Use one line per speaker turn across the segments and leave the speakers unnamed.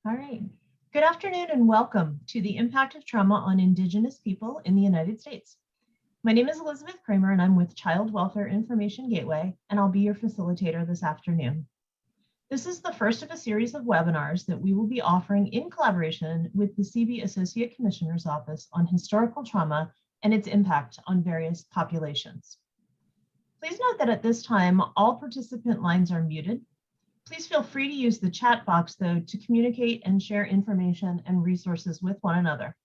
All right. Good afternoon and welcome to the Impact of Trauma on Indigenous People in the United States. My name is Elizabeth Kramer and I'm with Child Welfare Information Gateway, and I'll be your facilitator this afternoon. This is the first of a series of webinars that we will be offering in collaboration with the CB Associate Commissioner's Office on Historical Trauma and its impact on various populations. Please note that at this time, all participant lines are muted. Please feel free to use the chat box, though, to communicate and share information and resources with one another.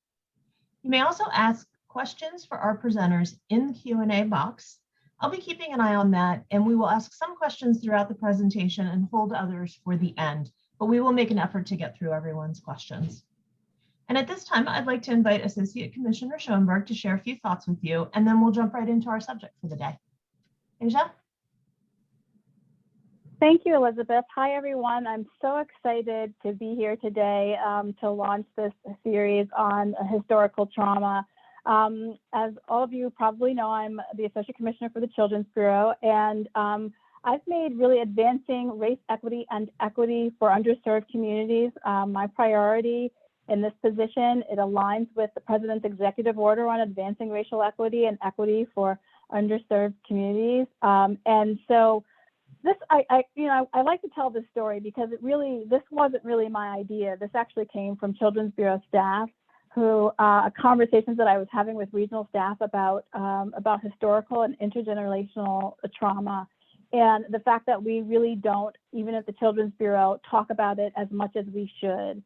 You may also ask questions for our presenters in the Q&A box. I'll be keeping an eye on that, and we will ask some questions throughout the presentation and hold others for the end, but we will make an effort to get through everyone's questions. And at this time, I'd like to invite Associate Commissioner Schoenberg to share a few thoughts with you, and then we'll jump right into our subject for the day. Asia?
Thank you, Elizabeth. Hi, everyone. I'm so excited to be here today to launch this series on historical trauma. As all of you probably know, I'm the Associate Commissioner for the Children's Bureau, and I've made really advancing race equity and equity for underserved communities my priority in this position. It aligns with the President's executive order on advancing racial equity and equity for underserved communities. And so this, I like to tell this story because this wasn't really my idea. This actually came from Children's Bureau staff who, conversations that I was having with regional staff about historical and intergenerational trauma. And the fact that we really don't, even at the Children's Bureau, talk about it as much as we should.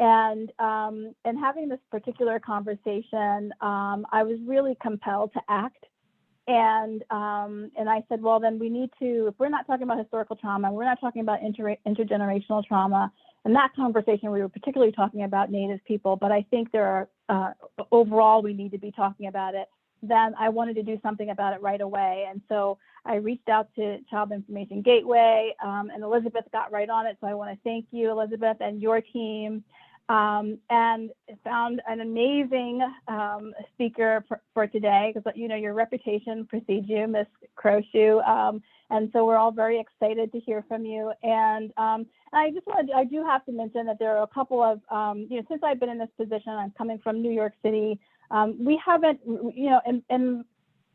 And having this particular conversation, I was really compelled to act. And I said, well, then we need to, if we're not talking about historical trauma, we're not talking about intergenerational trauma. In that conversation, we were particularly talking about Native people, but I think there are, overall, we need to be talking about it. Then I wanted to do something about it right away. And so I reached out to Child Information Gateway, and Elizabeth got right on it. So I want to thank you, Elizabeth, and your team. And found an amazing speaker for today, because your reputation precedes you, Ms. Croshoe, and so we're all very excited to hear from you. And I do have to mention that there are a couple of since I've been in this position, I'm coming from New York City. We haven't, in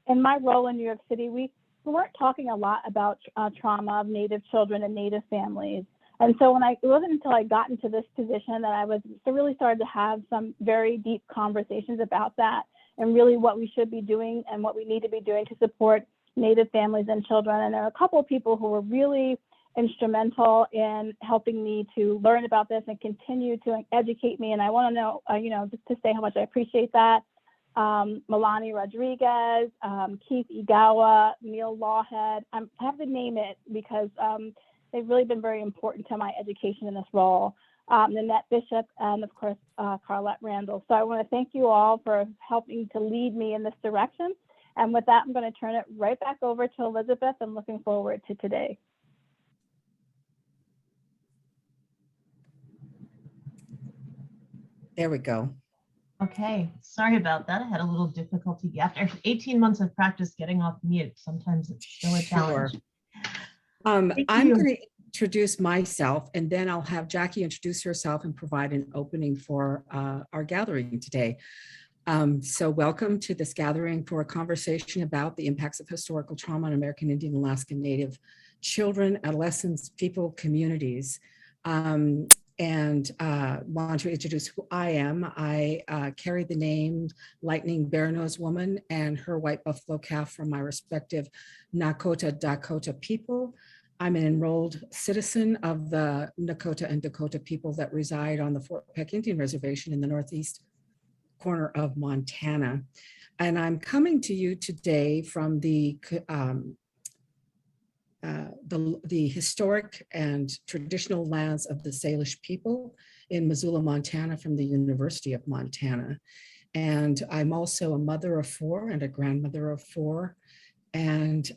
my role in New York City, we weren't talking a lot about trauma of Native children and Native families. And so it wasn't until I got into this position that I really started to have some very deep conversations about that and really what we should be doing and what we need to be doing to support Native families and children. And there are a couple of people who were really instrumental in helping me to learn about this and continue to educate me. And I want to know, just to say how much I appreciate that. Milani Rodriguez, Keith Igawa, Neil Lawhead. I have to name it because they've really been very important to my education in this role. Nanette Bishop, and of course, Carlette Randall. So I want to thank you all for helping to lead me in this direction. And with that, I'm going to turn it right back over to Elizabeth and looking forward to today.
There we go.
Okay, sorry about that. I had a little difficulty after 18 months of practice getting off mute. Sometimes it's still a challenge.
Sure. I'm going to introduce myself, and then I'll have Jackie introduce herself and provide an opening for our gathering today. So welcome to this gathering for a conversation about the impacts of historical trauma on American Indian, Alaska Native children, adolescents, people, communities. And want to introduce who I am. I carry the name Lightning Bear-Nosed Woman and her white buffalo calf from my respective Nakota Dakota people. I'm an enrolled citizen of the Nakota and Dakota people that reside on the Fort Peck Indian Reservation in the northeast corner of Montana. And I'm coming to you today from the historic and traditional lands of the Salish people in Missoula, Montana, from the University of Montana. And I'm also a mother of four and a grandmother of four. And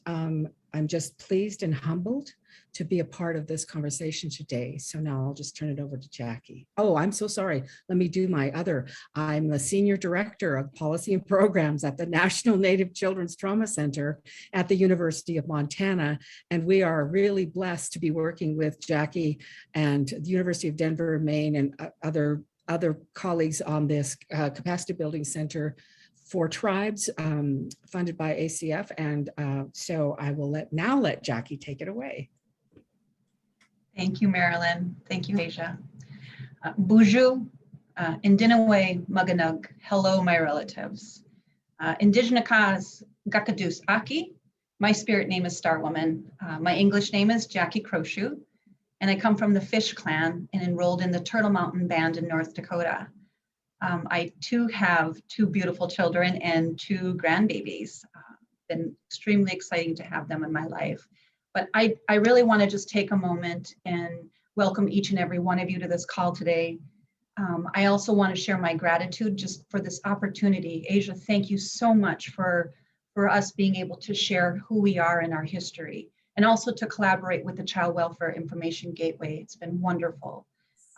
I'm just pleased and humbled to be a part of this conversation today. So now I'll just turn it over to Jackie. Oh, I'm so sorry. Let me do my other. I'm the Senior Director of Policy and Programs at the National Native Children's Trauma Center at the University of Montana. And we are really blessed to be working with Jackie and the University of Denver, Maine, and other colleagues on this capacity building center for tribes funded by ACF. And so I will let Jackie take it away.
Thank you, Marilyn. Thank you, Asia. Buju, Indinaway, Maganug. Hello, my relatives. Indigenous Gakadus Aki. My spirit name is Star Woman. My English name is Jackie Crowshoe, and I come from the Fish Clan and enrolled in the Turtle Mountain Band in North Dakota. I too have 2 beautiful children and 2 grandbabies. Been extremely exciting to have them in my life. But I really want to just take a moment and welcome each and every one of you to this call today. I also want to share my gratitude just for this opportunity. Asia, thank you so much for us being able to share who we are in our history, and also to collaborate with the Child Welfare Information Gateway. It's been wonderful.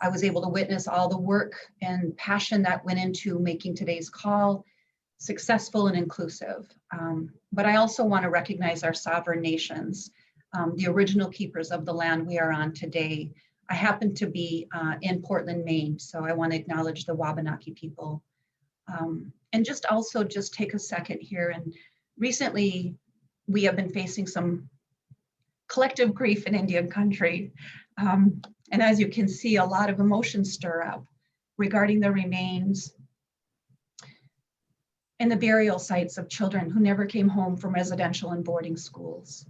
I was able to witness all the work and passion that went into making today's call successful and inclusive. But I also want to recognize our sovereign nations, the original keepers of the land we are on today. I happen to be in Portland, Maine, so I want to acknowledge the Wabanaki people. And just take a second here. And recently, we have been facing some collective grief in Indian country. And as you can see, a lot of emotions stir up regarding the remains and the burial sites of children who never came home from residential and boarding schools.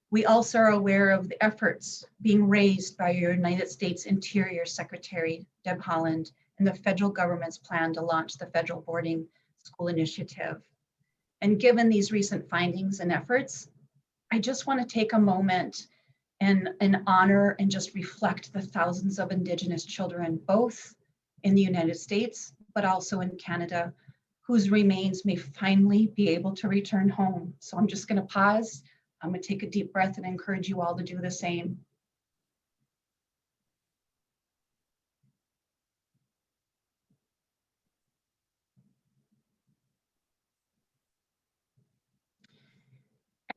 We also are aware of the efforts being raised by your United States Interior Secretary, Deb Haaland, and the federal government's plan to launch the Federal Boarding School Initiative. And given these recent findings and efforts, I just want to take a moment and honor and just reflect the thousands of Indigenous children, both in the United States, but also in Canada, whose remains may finally be able to return home. So I'm just going to pause. I'm going to take a deep breath and encourage you all to do the same.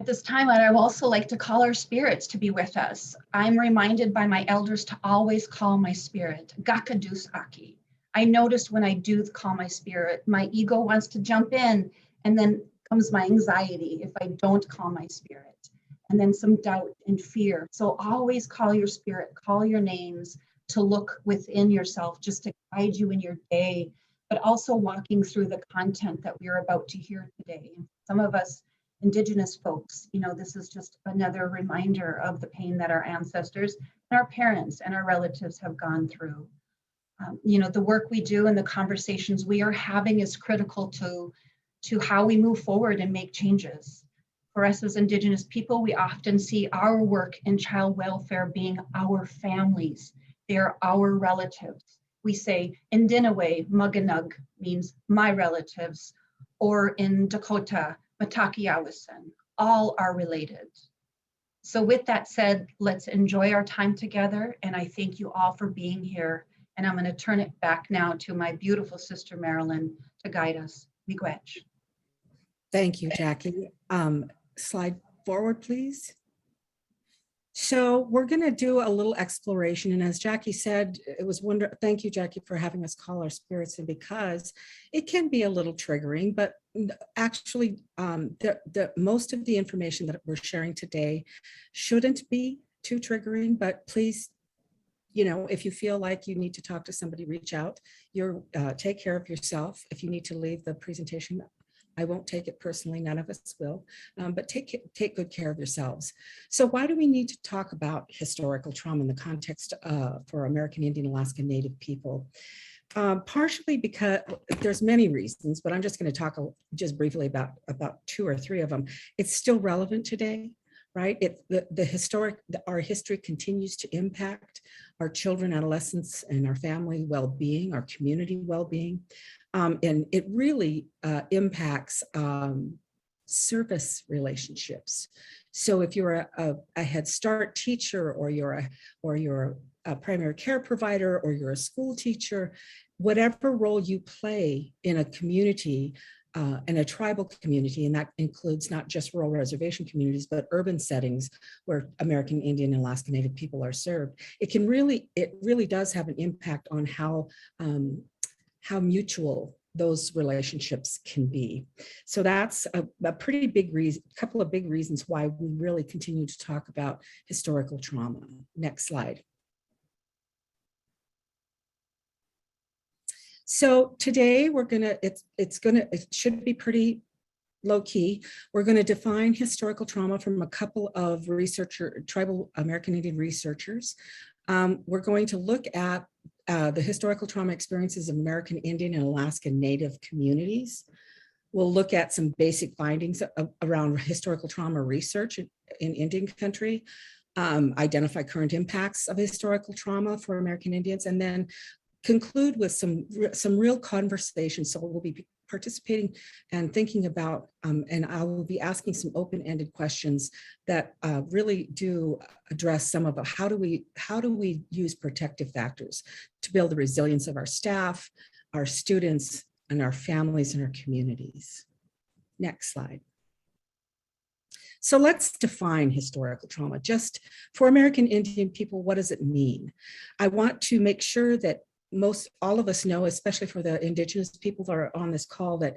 At this time, I would also like to call our spirits to be with us. I'm reminded by my elders to always call my spirit, Gakadus Aki. I notice when I do call my spirit, my ego wants to jump in, and then comes my anxiety if I don't call my spirit, and then some doubt and fear. So always call your spirit, call your names, to look within yourself, just to guide you in your day, but also walking through the content that we're about to hear today. Some of us Indigenous folks, this is just another reminder of the pain that our ancestors and our parents and our relatives have gone through. The work we do and the conversations we are having is critical to how we move forward and make changes. For us as Indigenous people, we often see our work in child welfare being our families. They are our relatives. We say Indinaway, Maganug means my relatives, or in Dakota, Matakiawasan, all are related. So with that said, let's enjoy our time together, and I thank you all for being here. And I'm going to turn it back now to my beautiful sister, Marilyn, to guide us. Miigwech.
Thank you, Jackie. Slide forward, please. So we're going to do a little exploration. And as Jackie said, it was wonderful. Thank you, Jackie, for having us call our spirits in, because it can be a little triggering, but actually most of the information that we're sharing today shouldn't be too triggering, but please, if you feel like you need to talk to somebody, reach out. Take care of yourself. If you need to leave the presentation, I won't take it personally, none of us will, but take good care of yourselves. So why do we need to talk about historical trauma in the context for American Indian Alaska Native people? Partially because there's many reasons, but I'm just going to talk just briefly about 2 or 3 of them. It's still relevant today, right? Our history continues to impact our children, adolescents, and our family well-being, our community well-being. And it really impacts service relationships. So if you're a Head Start teacher, or you're a primary care provider, or you're a school teacher, whatever role you play in a community, in a tribal community, and that includes not just rural reservation communities, but urban settings where American Indian and Alaska Native people are served, it really does have an impact on how mutual those relationships can be. So that's a pretty big reason, couple of big reasons why we really continue to talk about historical trauma. Next slide. So today it should be pretty low key. We're going to define historical trauma from a couple of tribal American Indian researchers. We're going to look at the historical trauma experiences of American Indian and Alaska Native communities. We'll look at some basic findings around historical trauma research in Indian country, identify current impacts of historical trauma for American Indians, and then conclude with some real conversations. So we'll be participating and thinking about, and I will be asking some open-ended questions that really do address some of how do we use protective factors to build the resilience of our staff, our students, and our families and our communities. Next slide. So let's define historical trauma. Just for American Indian people, what does it mean? I want to make sure that all of us know, especially for the Indigenous people that are on this call, that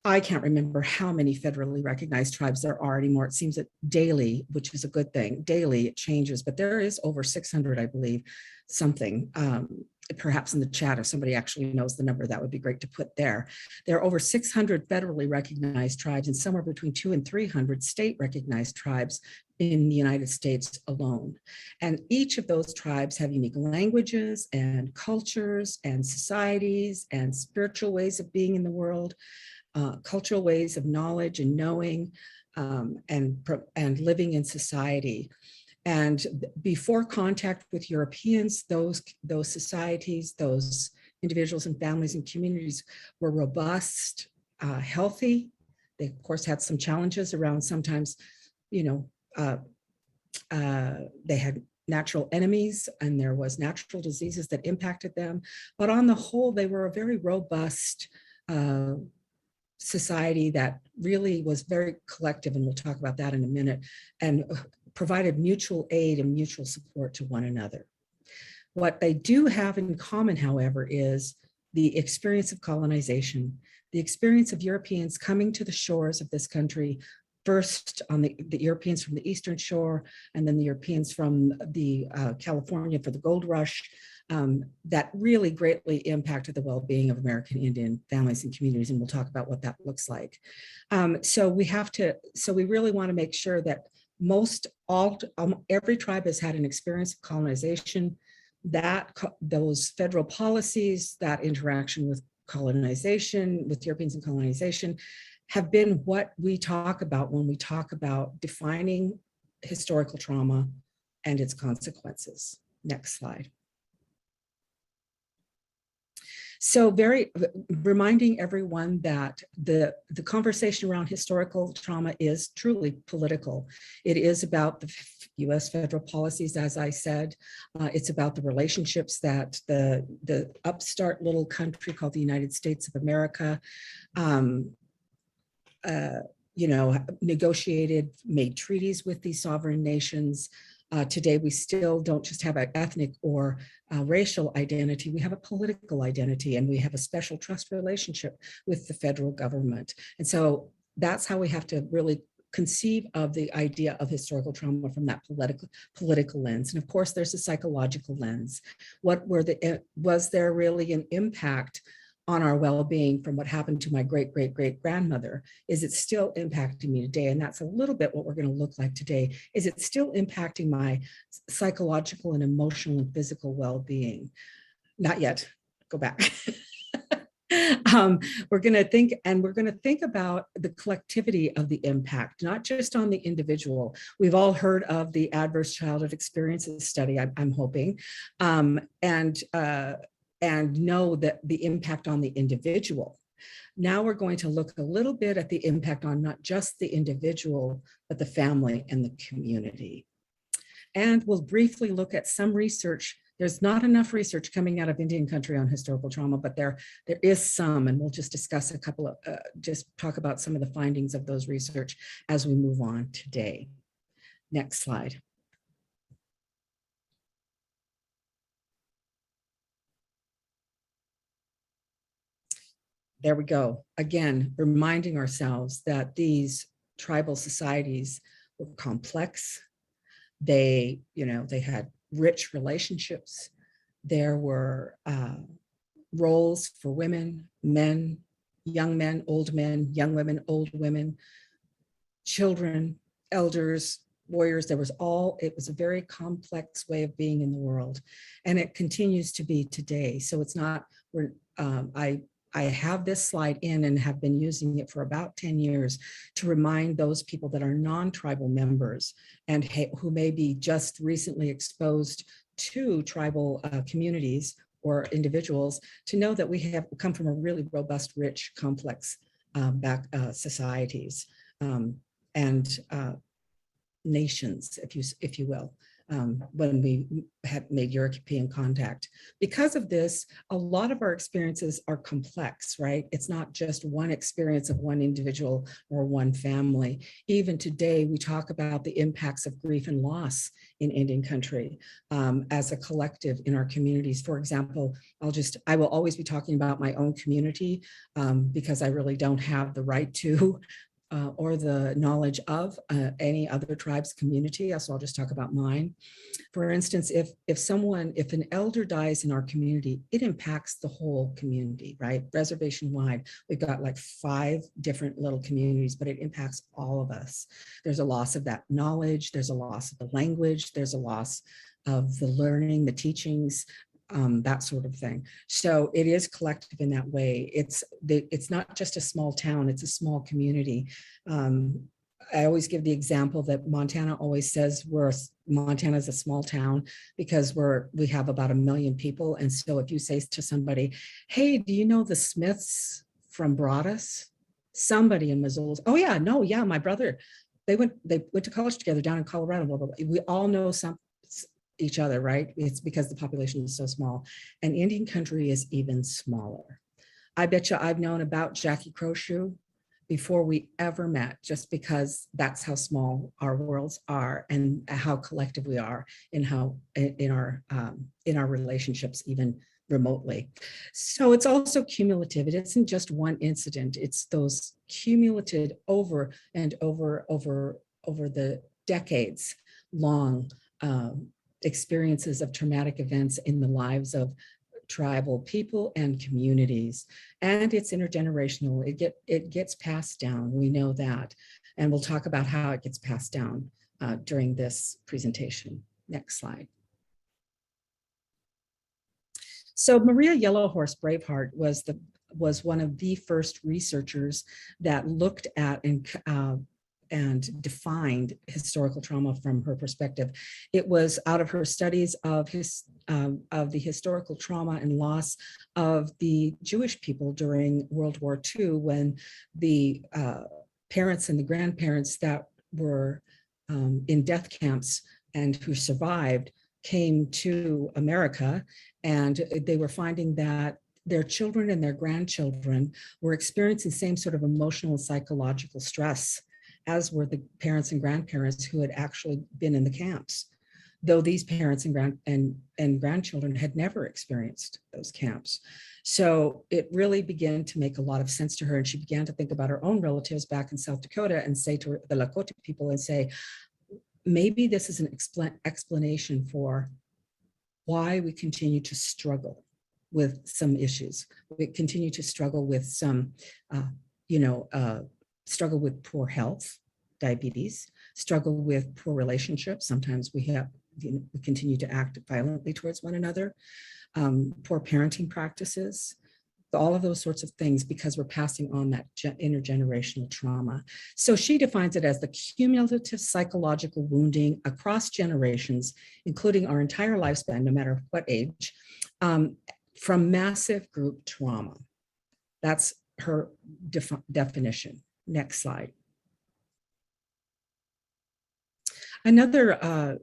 I can't remember how many federally recognized tribes there are anymore. It seems that daily, which is a good thing, daily it changes, but there is over 600, I believe, something. Perhaps in the chat, if somebody actually knows the number, that would be great to put there. There are over 600 federally recognized tribes and somewhere between 200 and 300 state recognized tribes in the United States alone. And each of those tribes have unique languages and cultures and societies and spiritual ways of being in the world, cultural ways of knowledge and knowing, and living in society. And before contact with Europeans, those societies, those individuals and families and communities were robust, healthy. They, of course, had some challenges around sometimes, they had natural enemies and there was natural diseases that impacted them. But on the whole, they were a very robust society that really was very collective, and we'll talk about that in a minute, and provided mutual aid and mutual support to one another. What they do have in common, however, is the experience of colonization, the experience of Europeans coming to the shores of this country, first on the Europeans from the Eastern Shore, and then the Europeans from the California for the gold rush, that really greatly impacted the well-being of American Indian families and communities, and we'll talk about what that looks like. So we really want to make sure that every tribe has had an experience of colonization, that those federal policies, that interaction with colonization, with Europeans and colonization, have been what we talk about when we talk about defining historical trauma and its consequences. Next slide. So reminding everyone that the conversation around historical trauma is truly political. It is about the US federal policies, as I said. It's about the relationships that the upstart little country called the United States of America negotiated, made treaties with these sovereign nations. Today, we still don't just have an ethnic or racial identity, we have a political identity, and we have a special trust relationship with the federal government. And so that's how we have to really conceive of the idea of historical trauma from that political lens. And of course, there's a psychological lens. Was there really an impact on our well-being from what happened to my great-great-great-grandmother? Is it still impacting me today? And that's a little bit what we're going to look like today. Is it still impacting my psychological and emotional and physical well-being? Not yet. Go back. We're going to think about the collectivity of the impact, not just on the individual. We've all heard of the Adverse Childhood Experiences Study, I'm hoping, and know that the impact on the individual Now we're going to look a little bit at the impact on not just the individual, but the family and the community. And we'll briefly look at some research. There's not enough research coming out of Indian country on historical trauma, but there is some, and we'll just discuss a couple of, just talk about some of the findings of those research as we move on today. Next slide. There we go. Again, reminding ourselves that these tribal societies were complex. They, they had rich relationships. There were roles for women, men, young men, old men, young women, old women, children, elders, warriors. It was a very complex way of being in the world. And it continues to be today. So it's not, I have this slide in and have been using it for about 10 years to remind those people that are non-tribal members and who may be just recently exposed to tribal communities or individuals to know that we have come from a really robust, rich, complex societies and nations, if you will. When we had made European contact. Because of this, a lot of our experiences are complex, right? It's not just one experience of one individual or one family. Even today, we talk about the impacts of grief and loss in Indian country as a collective in our communities. For example, I will always be talking about my own community because I really don't have the right to or the knowledge of any other tribe's community. So I'll just talk about mine. For instance, if an elder dies in our community, it impacts the whole community, right? Reservation wide, we've got like 5 different little communities, but it impacts all of us. There's a loss of that knowledge, there's a loss of the language, there's a loss of the learning, the teachings, that sort of thing. So it is collective in that way. It's not just a small town, it's a small community. I always give the example that Montana always says Montana is a small town because we have about 1 million people. And so if you say to somebody, hey, do you know the Smiths from Broadus? Somebody in Missoula, oh yeah, no, yeah, my brother, they went to college together down in Colorado, blah, blah, blah. We all know each other, right? It's because the population is so small. And Indian country is even smaller. I bet you I've known about Jackie Crowshoe before we ever met, just because that's how small our worlds are and how collective we are in our relationships, even remotely. So it's also cumulative. It isn't just one incident. It's those cumulative over and over the decades long experiences of traumatic events in the lives of tribal people and communities. And it's intergenerational. It gets passed down. We know that. And we'll talk about how it gets passed down during this presentation. Next slide. So Maria Yellowhorse Braveheart was one of the first researchers that looked at and defined historical trauma from her perspective. It was out of her studies of the historical trauma and loss of the Jewish people during World War II, when the parents and the grandparents that were in death camps and who survived came to America, and they were finding that their children and their grandchildren were experiencing the same sort of emotional and psychological stress as were the parents and grandparents who had actually been in the camps, though these parents and grandchildren had never experienced those camps. So it really began to make a lot of sense to her, and she began to think about her own relatives back in South Dakota and say to the Lakota people and say, maybe this is an explanation for why we continue to struggle with some issues. We continue to struggle with some, struggle with poor health, diabetes, struggle with poor relationships. Sometimes we continue to act violently towards one another, poor parenting practices, all of those sorts of things, because we're passing on that intergenerational trauma. So she defines it as the cumulative psychological wounding across generations, including our entire lifespan, no matter what age, from massive group trauma. That's her definition. Next slide. Another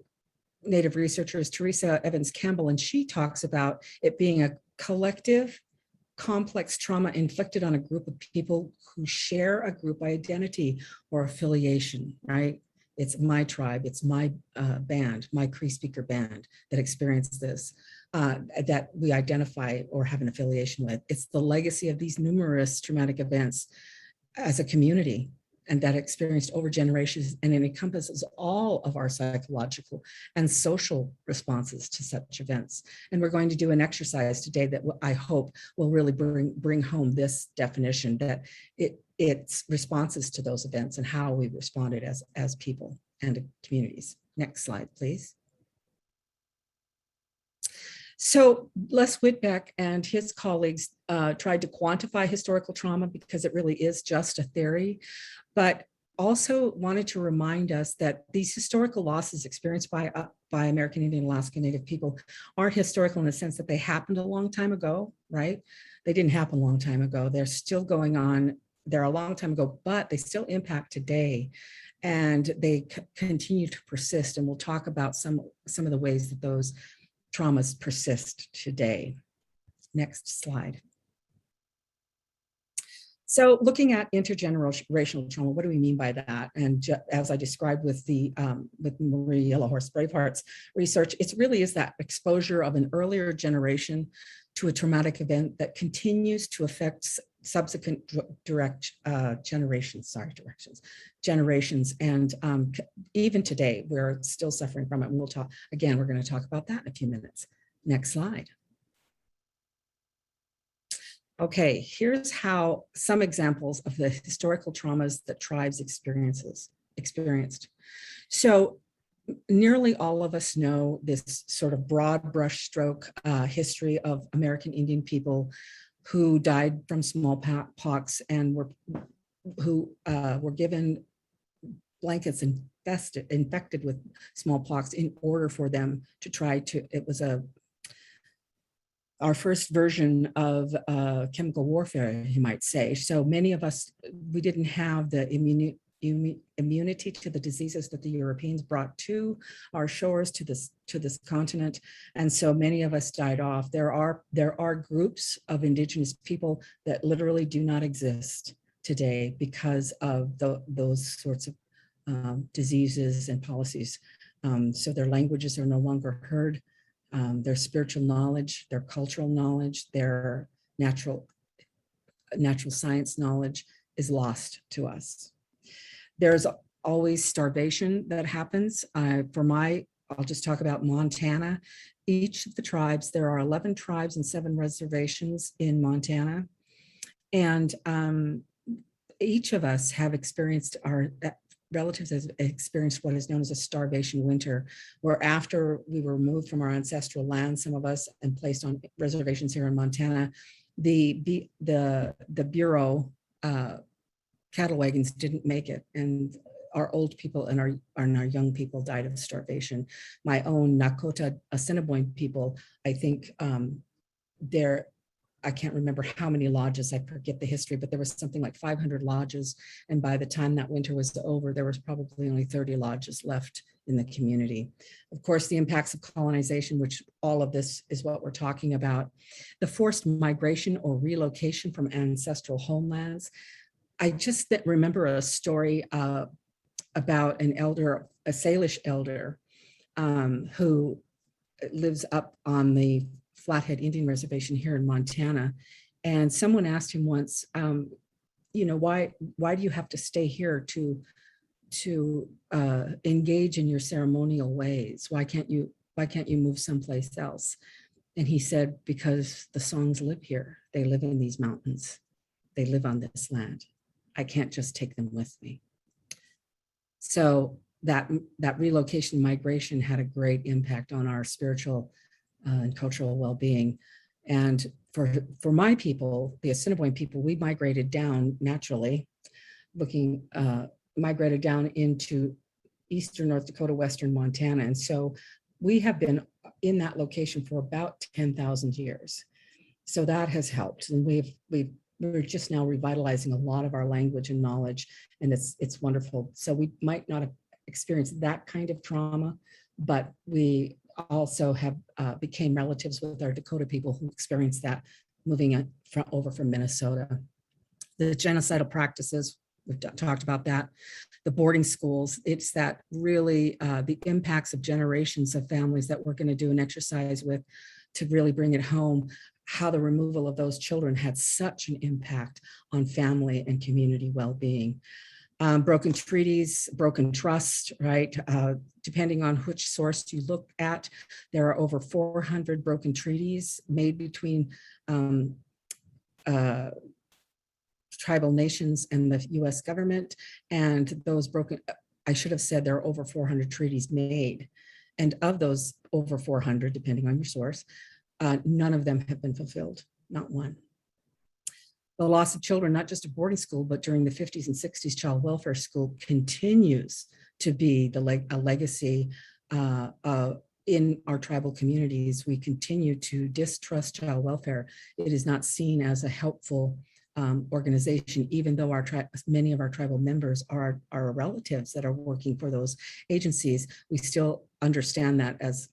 Native researcher is Teresa Evans Campbell, and she talks about it being a collective, complex trauma inflicted on a group of people who share a group identity or affiliation, right? It's my tribe, it's my band, my Cree speaker band that experienced this, that we identify or have an affiliation with. It's the legacy of these numerous traumatic events as a community, and that experienced over generations, and it encompasses all of our psychological and social responses to such events. And we're going to do an exercise today that I hope will really bring home this definition, that it's responses to those events and how we responded as people and communities. Next slide, please. So Les Whitbeck and his colleagues tried to quantify historical trauma because it really is just a theory, but also wanted to remind us that these historical losses experienced by American Indian, Alaska Native people are historical in the sense that they happened a long time ago, right? They didn't happen a long time ago. They're still going on. They're a long time ago, but they still impact today, and they continue to persist. And we'll talk about some of the ways that those traumas persist today. Next slide. So looking at intergenerational trauma, what do we mean by that? And as I described with Marie Yellowhorse Braveheart's research, it really is that exposure of an earlier generation to a traumatic event that continues to affect subsequent generations. And even today, we're still suffering from it. And we'll talk, again, we're going to talk about that in a few minutes. Next slide. Okay, here's how some examples of the historical traumas that tribes experienced. So nearly all of us know this sort of broad brushstroke history of American Indian people who died from smallpox and who were given blankets infected with smallpox in order for them to try to, it was our first version of chemical warfare, you might say. So many of us, we didn't have the immunity to the diseases that the Europeans brought to our shores, to this continent, and so many of us died off. There are groups of Indigenous people that literally do not exist today because of those sorts of diseases and policies. So their languages are no longer heard. Their spiritual knowledge, their cultural knowledge, their natural science knowledge is lost to us. There's always starvation that happens. I'll just talk about Montana. Each of the tribes, there are 11 tribes and 7 reservations in Montana. And each of us have experienced, our relatives have experienced what is known as a starvation winter, where after we were removed from our ancestral land, some of us, and placed on reservations here in Montana, the Bureau cattle wagons didn't make it, and our old people and our young people died of starvation. My own Nakota Assiniboine people, I think I can't remember how many lodges, I forget the history, but there was something like 500 lodges. And by the time that winter was over, there was probably only 30 lodges left in the community. Of course, the impacts of colonization, which all of this is what we're talking about. The forced migration or relocation from ancestral homelands. I just remember a story about an elder, a Salish elder, who lives up on the Flathead Indian Reservation here in Montana. And someone asked him once, why do you have to stay here to engage in your ceremonial ways? Why can't you move someplace else? And he said, because the Songs live here. They live in these mountains. They live on this land. I can't just take them with me. So that relocation migration had a great impact on our spiritual and cultural well-being. And for my people, the Assiniboine people, we migrated down naturally, migrated down into eastern North Dakota, western Montana. And so we have been in that location for about 10,000 years. So that has helped. And we've we're just now revitalizing a lot of our language and knowledge, and it's wonderful. So we might not have experienced that kind of trauma, but we also have became relatives with our Dakota people who experienced that moving over from Minnesota. The genocidal practices, we've talked about that. The boarding schools, it's that really the impacts of generations of families that we're going to do an exercise with to really bring it home, how the removal of those children had such an impact on family and community well-being. Broken treaties, broken trust, right? Depending on which source you look at, there are over 400 broken treaties made between tribal nations and the US government. And those broken, I should have said there are over 400 treaties made. And of those over 400, depending on your source, none of them have been fulfilled, not one. The loss of children, not just at boarding school, but during the 50s and 60s, child welfare school continues to be a legacy in our tribal communities. We continue to distrust child welfare. It is not seen as a helpful organization, even though many of our tribal members are relatives that are working for those agencies. We still understand that as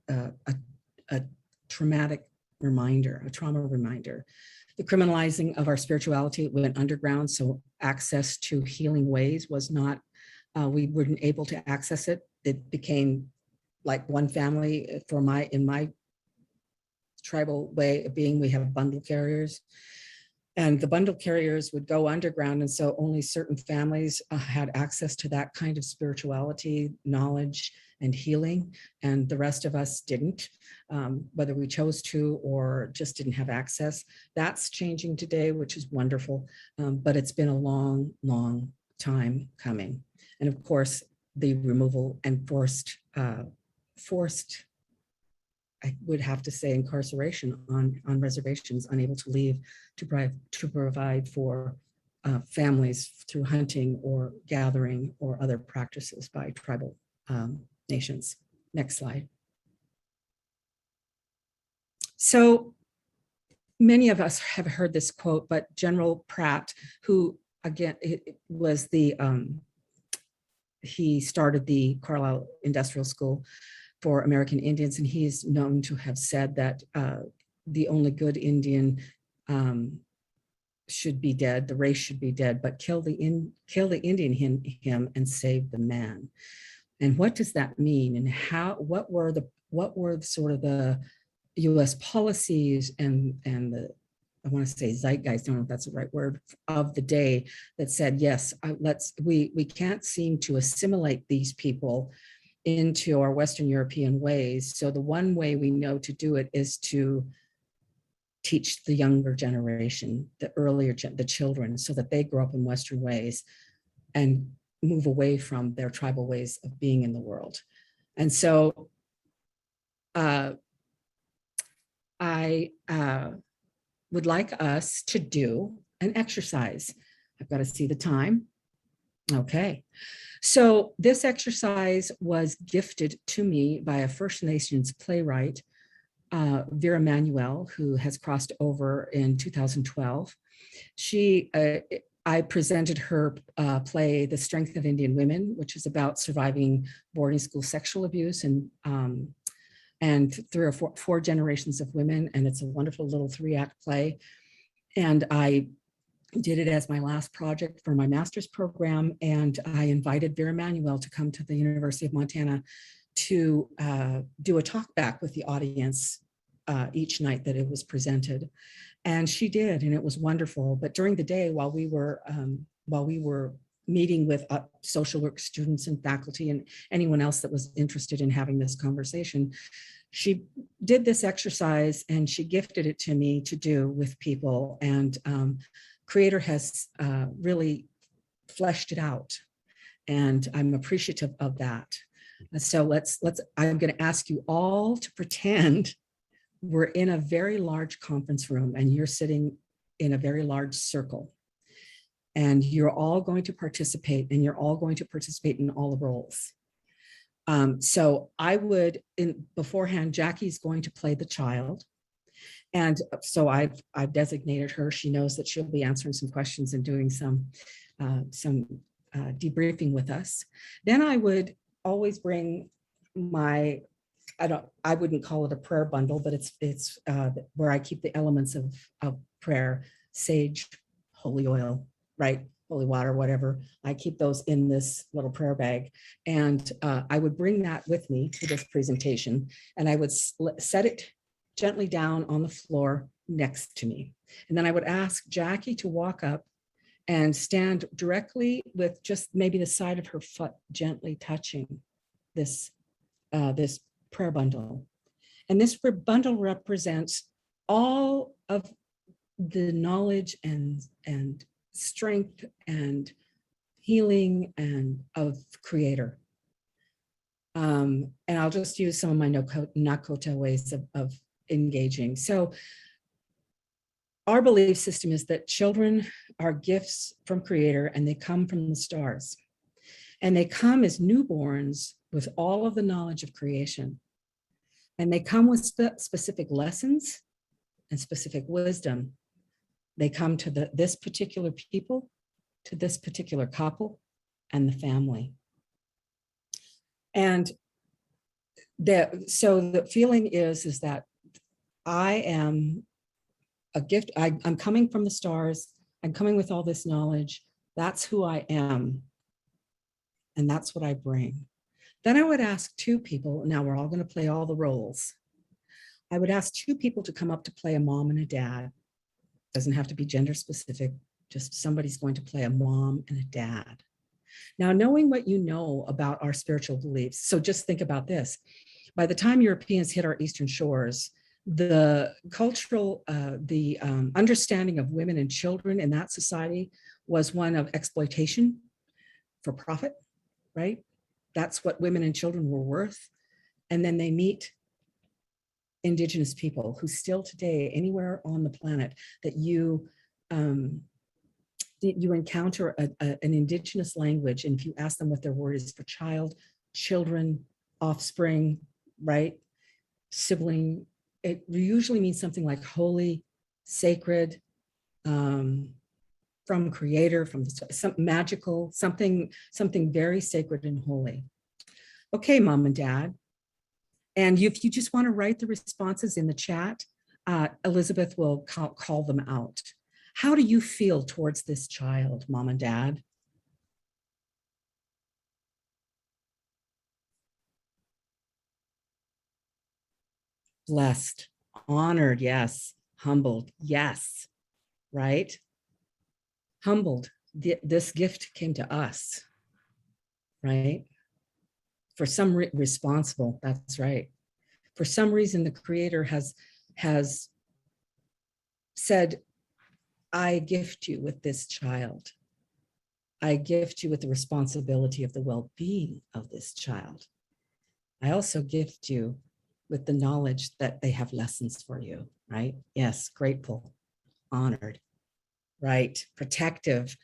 a traumatic reminder, a trauma reminder. The criminalizing of our spirituality went underground, so access to healing ways was not, we weren't able to access it. It became like one family in my tribal way of being. We have bundle carriers, and the bundle carriers would go underground, and so only certain families had access to that kind of spirituality, knowledge, and healing, and the rest of us didn't, whether we chose to or just didn't have access. That's changing today, which is wonderful, but it's been a long, long time coming. And of course, the removal and forced, I would have to say, incarceration on reservations, unable to leave to provide for families through hunting or gathering or other practices by tribal nations. Next slide. So many of us have heard this quote, but General Pratt, who again, it was he started the Carlisle Industrial School for American Indians, and he is known to have said that the only good Indian should be dead, the race should be dead, but kill the Indian him and save the man. And what does that mean? And what were sort of the U.S. policies and the, I want to say zeitgeist, I don't know if that's the right word, of the day that said, yes, we can't seem to assimilate these people into our Western European ways. So the one way we know to do it is to teach the younger generation, the children, so that they grow up in Western ways and move away from their tribal ways of being in the world. And so I would like us to do an exercise. I've got to see the time. Okay. So this exercise was gifted to me by a First Nations playwright, Vera Manuel, who has crossed over in 2012. I presented her play, The Strength of Indian Women, which is about surviving boarding school sexual abuse and 3 or 4 generations of women. And it's a wonderful little 3-act play. And I did it as my last project for my master's program. And I invited Vera Manuel to come to the University of Montana to do a talk back with the audience each night that it was presented. And she did, and it was wonderful. But during the day, while we were meeting with social work students and faculty and anyone else that was interested in having this conversation, she did this exercise and she gifted it to me to do with people. And Creator has really fleshed it out, and I'm appreciative of that. So I'm going to ask you all to pretend we're in a very large conference room and you're sitting in a very large circle, and you're all going to participate, and you're all going to participate in all the roles. So I would, beforehand, Jackie's going to play the child, And so I've designated her. She knows that she'll be answering some questions and doing some debriefing with us. Then I would always bring my, I wouldn't call it a prayer bundle, but it's where I keep the elements of prayer: sage, holy oil, right? Holy water, whatever. I keep those in this little prayer bag. And I would bring that with me to this presentation, and I would set it gently down on the floor next to me. And then I would ask Jackie to walk up and stand directly with just maybe the side of her foot gently touching this, this prayer bundle. And this bundle represents all of the knowledge and strength and healing and of Creator. And I'll just use some of my Nakota ways of engaging. So our belief system is that children are gifts from Creator, and they come from the stars. And they come as newborns with all of the knowledge of creation. And they come with specific lessons and specific wisdom. They come to this particular people, to this particular couple, and the family. And so the feeling is that I am a gift. I'm coming from the stars. I'm coming with all this knowledge. That's who I am. And that's what I bring. Then I would ask two people. Now we're all going to play all the roles. I would ask two people to come up to play a mom and a dad. Doesn't have to be gender specific. Just somebody's going to play a mom and a dad. Now, knowing what you know about our spiritual beliefs. So just think about this. By the time Europeans hit our eastern shores, the cultural, understanding of women and children in that society was one of exploitation for profit, right? That's what women and children were worth. And then they meet Indigenous people who still today, anywhere on the planet that you encounter an Indigenous language, and if you ask them what their word is for child, children, offspring, right? Sibling, it usually means something like holy, sacred, from Creator, from something magical, something very sacred and holy. Okay, mom and dad. And if you just want to write the responses in the chat, Elizabeth will call them out. How do you feel towards this child, mom and dad? Blessed, honored, yes. Humbled, yes. Right? Humbled, this gift came to us, right? For some responsible, that's right. For some reason, the Creator has said, I gift you with this child. I gift you with the responsibility of the well-being of this child. I also gift you with the knowledge that they have lessons for you, right? Yes, grateful, honored, right? Protective,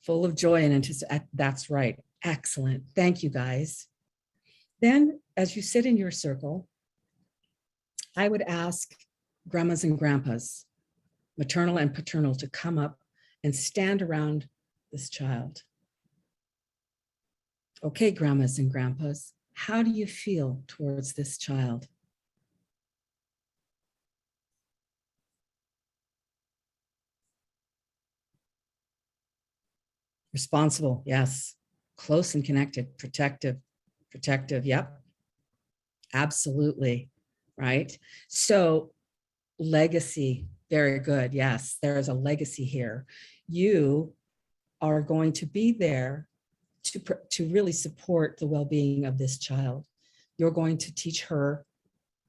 full of joy and anticipation. That's right. Excellent. Thank you, guys. Then, as you sit in your circle, I would ask grandmas and grandpas, maternal and paternal, to come up and stand around this child. Okay, grandmas and grandpas, how do you feel towards this child? Responsible, yes. Close and connected, protective, yep. Absolutely, right? So legacy, very good, yes, there is a legacy here. You are going to be there to really support the well-being of this child. You're going to teach her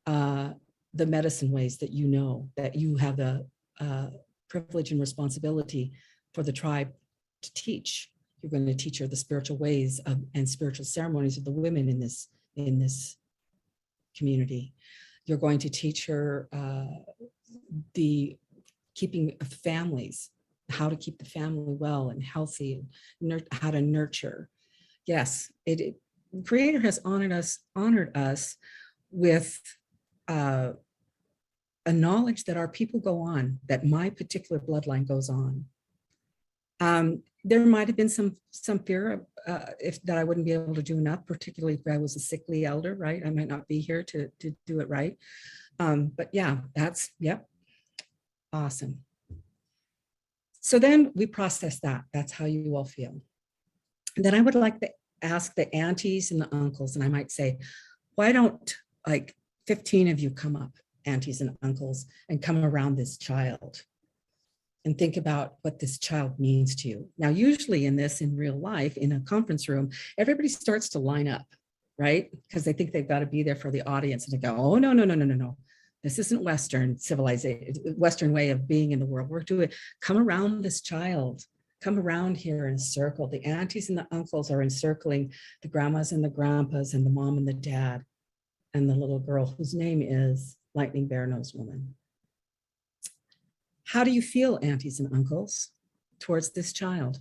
the medicine ways that you know, that you have the privilege and responsibility for the tribe to teach. You're going to teach her the spiritual ways and spiritual ceremonies of the women in this community. You're going to teach her the keeping of families, how to keep the family well and healthy, and how to nurture. Yes, Creator has honored us with knowledge that our people go on, that my particular bloodline goes on. There might have been some fear if that I wouldn't be able to do enough, particularly if I was a sickly elder, right? I might not be here to do it right. But yeah, that's, yep, awesome. So then we process that. That's how you all feel. And then I would like to ask the aunties and the uncles, and I might say, why don't like 15 of you come up, aunties and uncles, and come around this child and think about what this child means to you. Now, usually in real life, in a conference room, everybody starts to line up, right? Because they think they've got to be there for the audience, and they go, oh, no, no, no, no, no, no. This isn't Western civilization, Western way of being in the world. We're doing, come around this child, come around here in a circle. The aunties and the uncles are encircling the grandmas and the grandpas and the mom and the dad and the little girl whose name is Lightning Bear Nose Woman. How do you feel, aunties and uncles, towards this child?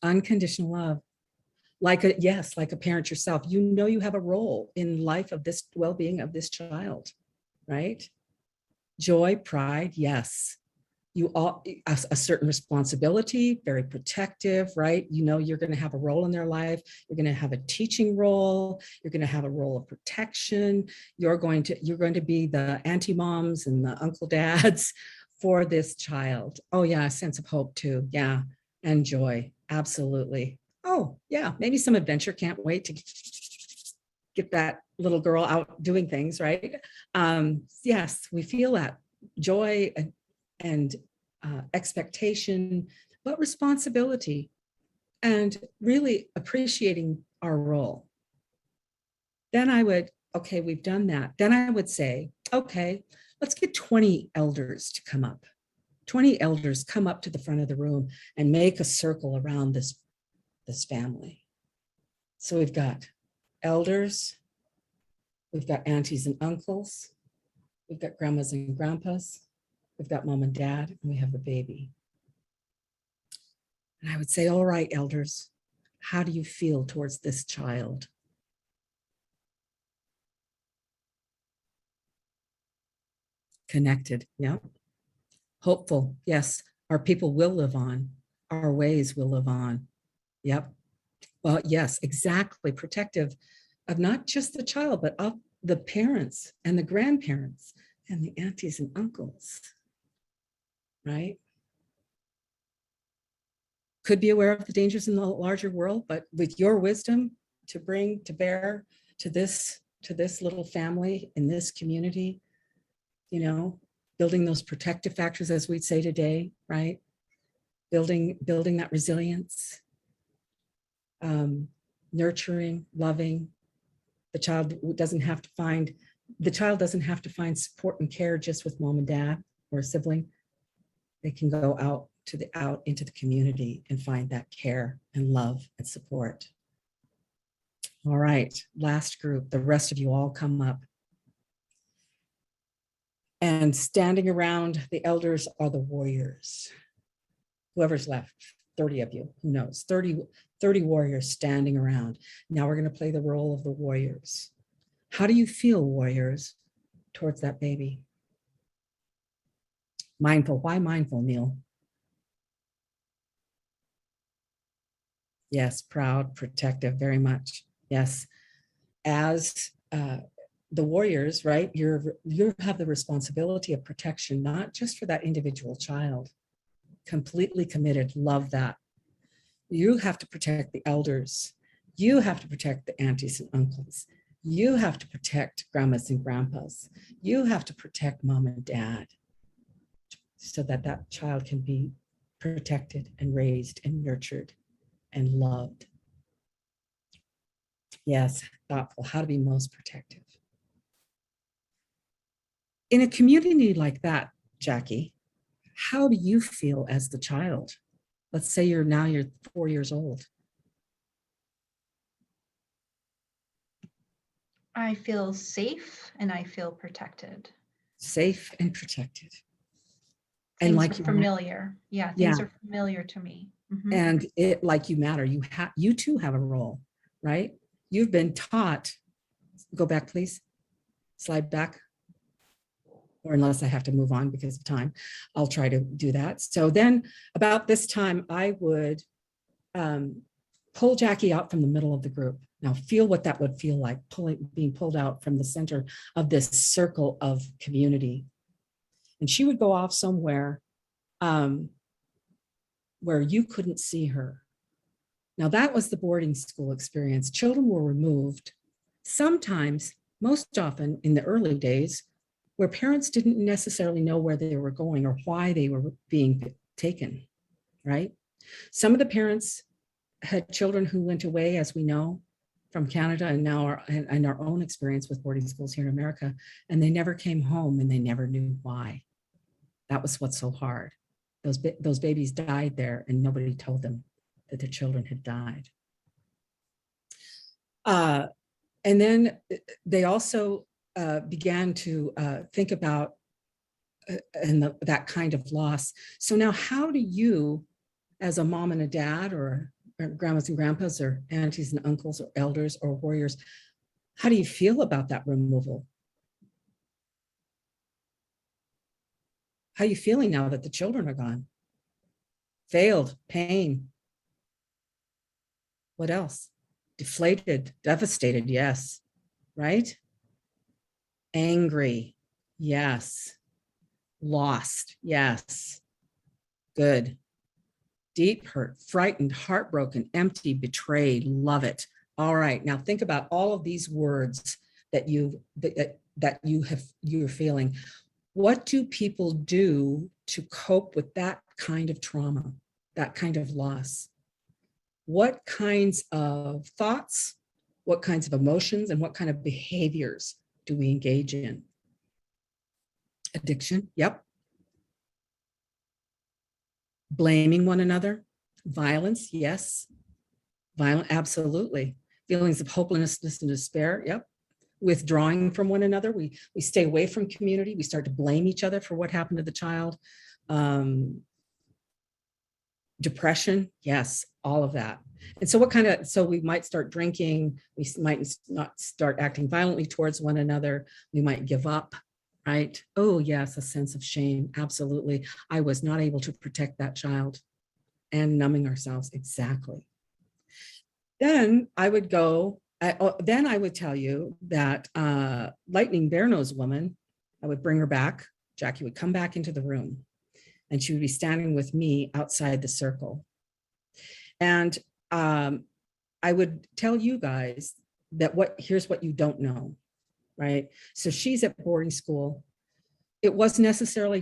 Unconditional love. Like a, yes, like a parent yourself, you know you have a role in life of this well-being of this child, right? Joy, pride, yes. You all, a certain responsibility, very protective, right? You know you're going to have a role in their life. You're going to have a teaching role. You're going to have a role of protection. You're going to be the auntie moms and the uncle dads for this child. Oh yeah, a sense of hope too. Yeah, and joy, absolutely. Oh yeah, maybe some adventure. Can't wait to get that little girl out doing things, right? Yes, we feel that joy and expectation, but responsibility, and really appreciating our role. Then I would, okay, we've done that. Then I would say, okay, let's get 20 elders to come up. 20 elders come up to the front of the room and make a circle around this family. So we've got elders, we've got aunties and uncles, we've got grandmas and grandpas, we've got mom and dad, and we have the baby. And I would say, all right, elders, how do you feel towards this child? Connected, yeah. Hopeful, yes, our people will live on. Our ways will live on. Yep. Well, yes, exactly. Protective of not just the child, but of the parents and the grandparents and the aunties and uncles, right? Could be aware of the dangers in the larger world, but with your wisdom to bring to bear to this little family in this community, you know, building those protective factors, as we'd say today, right? Building that resilience. Nurturing, loving. The child doesn't have to find support and care just with mom and dad or a sibling. They can go out into the community and find that care and love and support. All right, last group, the rest of you all come up. And standing around the elders are the warriors. Whoever's left, 30 of you, who knows, 30 warriors standing around. Now we're going to play the role of the warriors. How do you feel, warriors, towards that baby? Mindful. Why mindful, Neil? Yes, proud, protective, very much. Yes. As the warriors, right, you have the responsibility of protection, not just for that individual child. Completely committed, love that. You have to protect the elders. You have to protect the aunties and uncles. You have to protect grandmas and grandpas. You have to protect mom and dad so that that child can be protected and raised and nurtured and loved. Yes, thoughtful, how to be most protective. In a community like that, Jackie, how do you feel as the child? Let's say you're 4 years old.
I feel safe and I feel protected.
Safe and protected.
Things
And like
are familiar. Yeah, things are familiar to me. Mm-hmm.
And it like you matter. You too have a role, right? You've been taught. Go back, please. Slide back. or unless I have to move on because of time, I'll try to do that. So then about this time, I would pull Jackie out from the middle of the group. Now feel what that would feel like, being pulled out from the center of this circle of community. And she would go off somewhere where you couldn't see her. Now that was the boarding school experience. Children were removed, sometimes, most often in the early days, where parents didn't necessarily know where they were going or why they were being taken, right? Some of the parents had children who went away, as we know, from Canada, and now our own experience with boarding schools here in America, and they never came home and they never knew why. That was what's so hard. Those babies died there and nobody told them that their children had died. And then they also began to think about that kind of loss. So now how do you, as a mom and a dad, or grandmas and grandpas, or aunties and uncles, or elders, or warriors, how do you feel about that removal? How are you feeling now that the children are gone? Failed, pain. What else? Deflated, devastated, yes, right? Angry, yes. Lost, yes. Good. Deep hurt, frightened, heartbroken, empty, betrayed, love it. All right, now think about all of these words that you're feeling. What do people do to cope with that kind of trauma, that kind of loss? What kinds of thoughts, what kinds of emotions, and what kind of behaviors do we engage in? Addiction, yep. Blaming one another. Violence, yes. Violent, absolutely. Feelings of hopelessness and despair, yep. Withdrawing from one another. We stay away from community. We start to blame each other for what happened to the child. Depression, yes, all of that. And so so we might start drinking. We might not start acting violently towards one another. We might give up, right? Oh yes, a sense of shame, absolutely. I was not able to protect that child, and numbing ourselves, exactly. Then I would go, then I would tell you that Lightning Bear-Nosed Woman, I would bring her back. Jackie would come back into the room and she would be standing with me outside the circle. And I would tell you guys that here's what you don't know, right? So she's at boarding school. It wasn't necessarily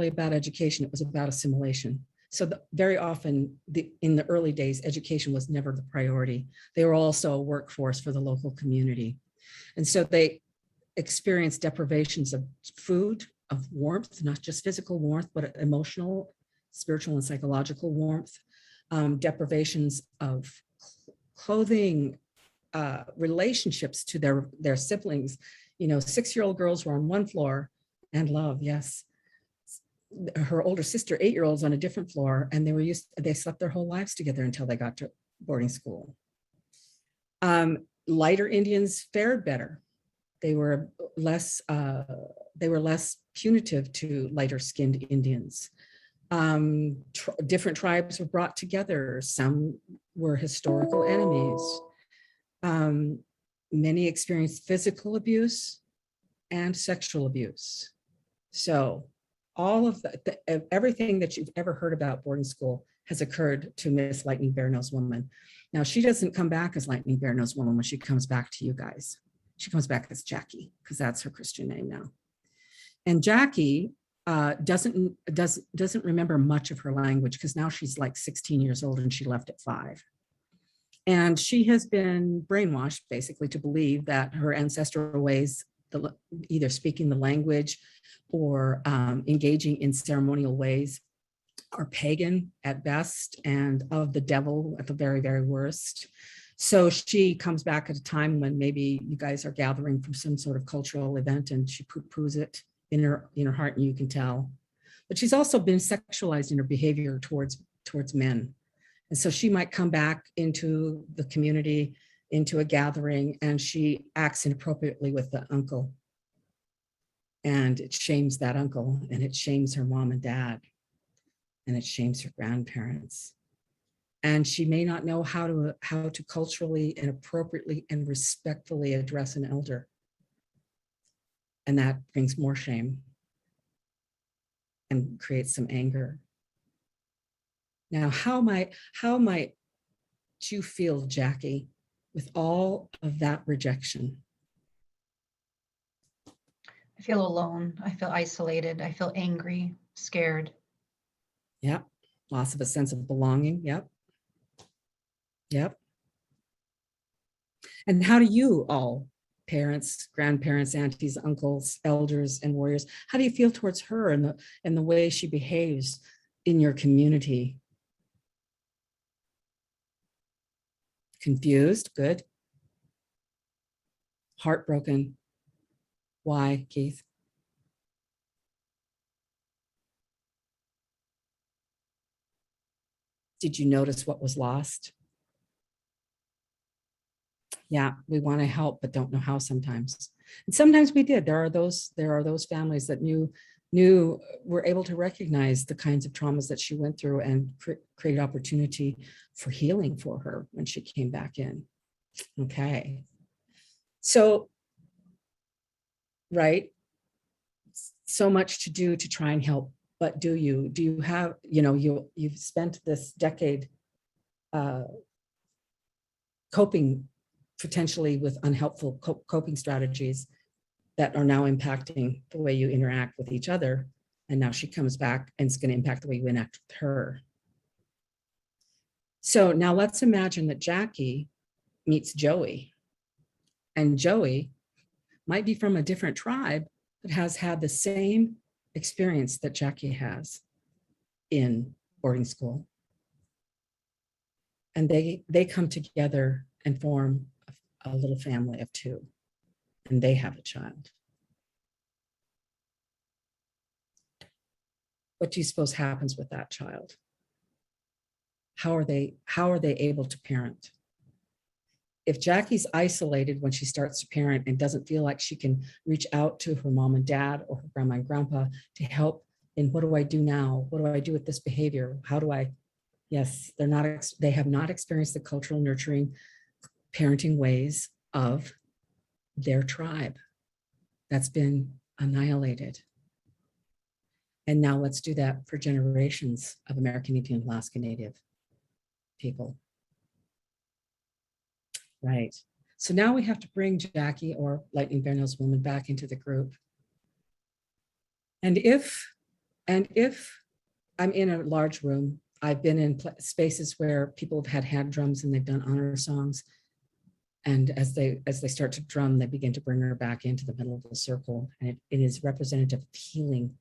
about education, it was about assimilation. So very often in the early days, education was never the priority. They were also a workforce for the local community. And so they experienced deprivations of food, of warmth, not just physical warmth, but emotional, spiritual, and psychological warmth, deprivations of clothing, relationships to their siblings. You know, 6-year-old girls were on one floor, and love, yes. Her older sister, 8-year-olds, on a different floor, and they slept their whole lives together until they got to boarding school. Lighter Indians fared better. They were less punitive to lighter skinned Indians. Different tribes were brought together. Some were historical enemies. Many experienced physical abuse and sexual abuse. So all of everything that you've ever heard about boarding school has occurred to Miss Lightning Bear-Nosed Woman. Now, she doesn't come back as Lightning Bear-Nosed Woman when she comes back to you guys. She comes back as Jackie, because that's her Christian name now. And Jackie doesn't remember much of her language, because now she's like 16 years old and she left at 5. And she has been brainwashed basically to believe that her ancestral ways, either speaking the language or engaging in ceremonial ways, are pagan at best and of the devil at the very, very worst. So she comes back at a time when maybe you guys are gathering from some sort of cultural event, and she poo-poos it in her heart, and you can tell. But she's also been sexualized in her behavior towards men. And so she might come back into the community, into a gathering, and she acts inappropriately with the uncle. And it shames that uncle, and it shames her mom and dad, and it shames her grandparents. And she may not know how to culturally and appropriately and respectfully address an elder. And that brings more shame and creates some anger. Now, how might you feel, Jackie, with all of that rejection?
I feel alone. I feel isolated. I feel angry, scared.
Yep. Loss of a sense of belonging. Yep. Yep. And how do you all, parents, grandparents, aunties, uncles, elders, and warriors, how do you feel towards her and the way she behaves in your community? Confused. Good. Heartbroken. Why, Keith? Did you notice what was lost? Yeah, we want to help, but don't know how sometimes. And sometimes we did. There are those families that were able to recognize the kinds of traumas that she went through and create opportunity for healing for her when she came back in. Okay. So, right. So much to do to try and help, but do you have, you've spent this decade coping potentially with unhelpful coping strategies that are now impacting the way you interact with each other. And now she comes back and it's going to impact the way you interact with her. So now let's imagine that Jackie meets Joey, and Joey might be from a different tribe, but has had the same experience that Jackie has in boarding school. And they come together and form a little family of two, and they have a child. What do you suppose happens with that child? How are they able to parent? If Jackie's isolated when she starts to parent and doesn't feel like she can reach out to her mom and dad or her grandma and grandpa to help in what do I do now? What do I do with this behavior? How do I? Yes, they have not experienced the cultural nurturing parenting ways of their tribe. That's been annihilated. And now let's do that for generations of American Indian and Alaska Native people. Right. So now we have to bring Jackie, or Lightning Bear Nose Woman, back into the group. And if I'm in a large room, I've been in spaces where people have had hand drums and they've done honor songs. And as they start to drum, they begin to bring her back into the middle of the circle. And it is representative of healing,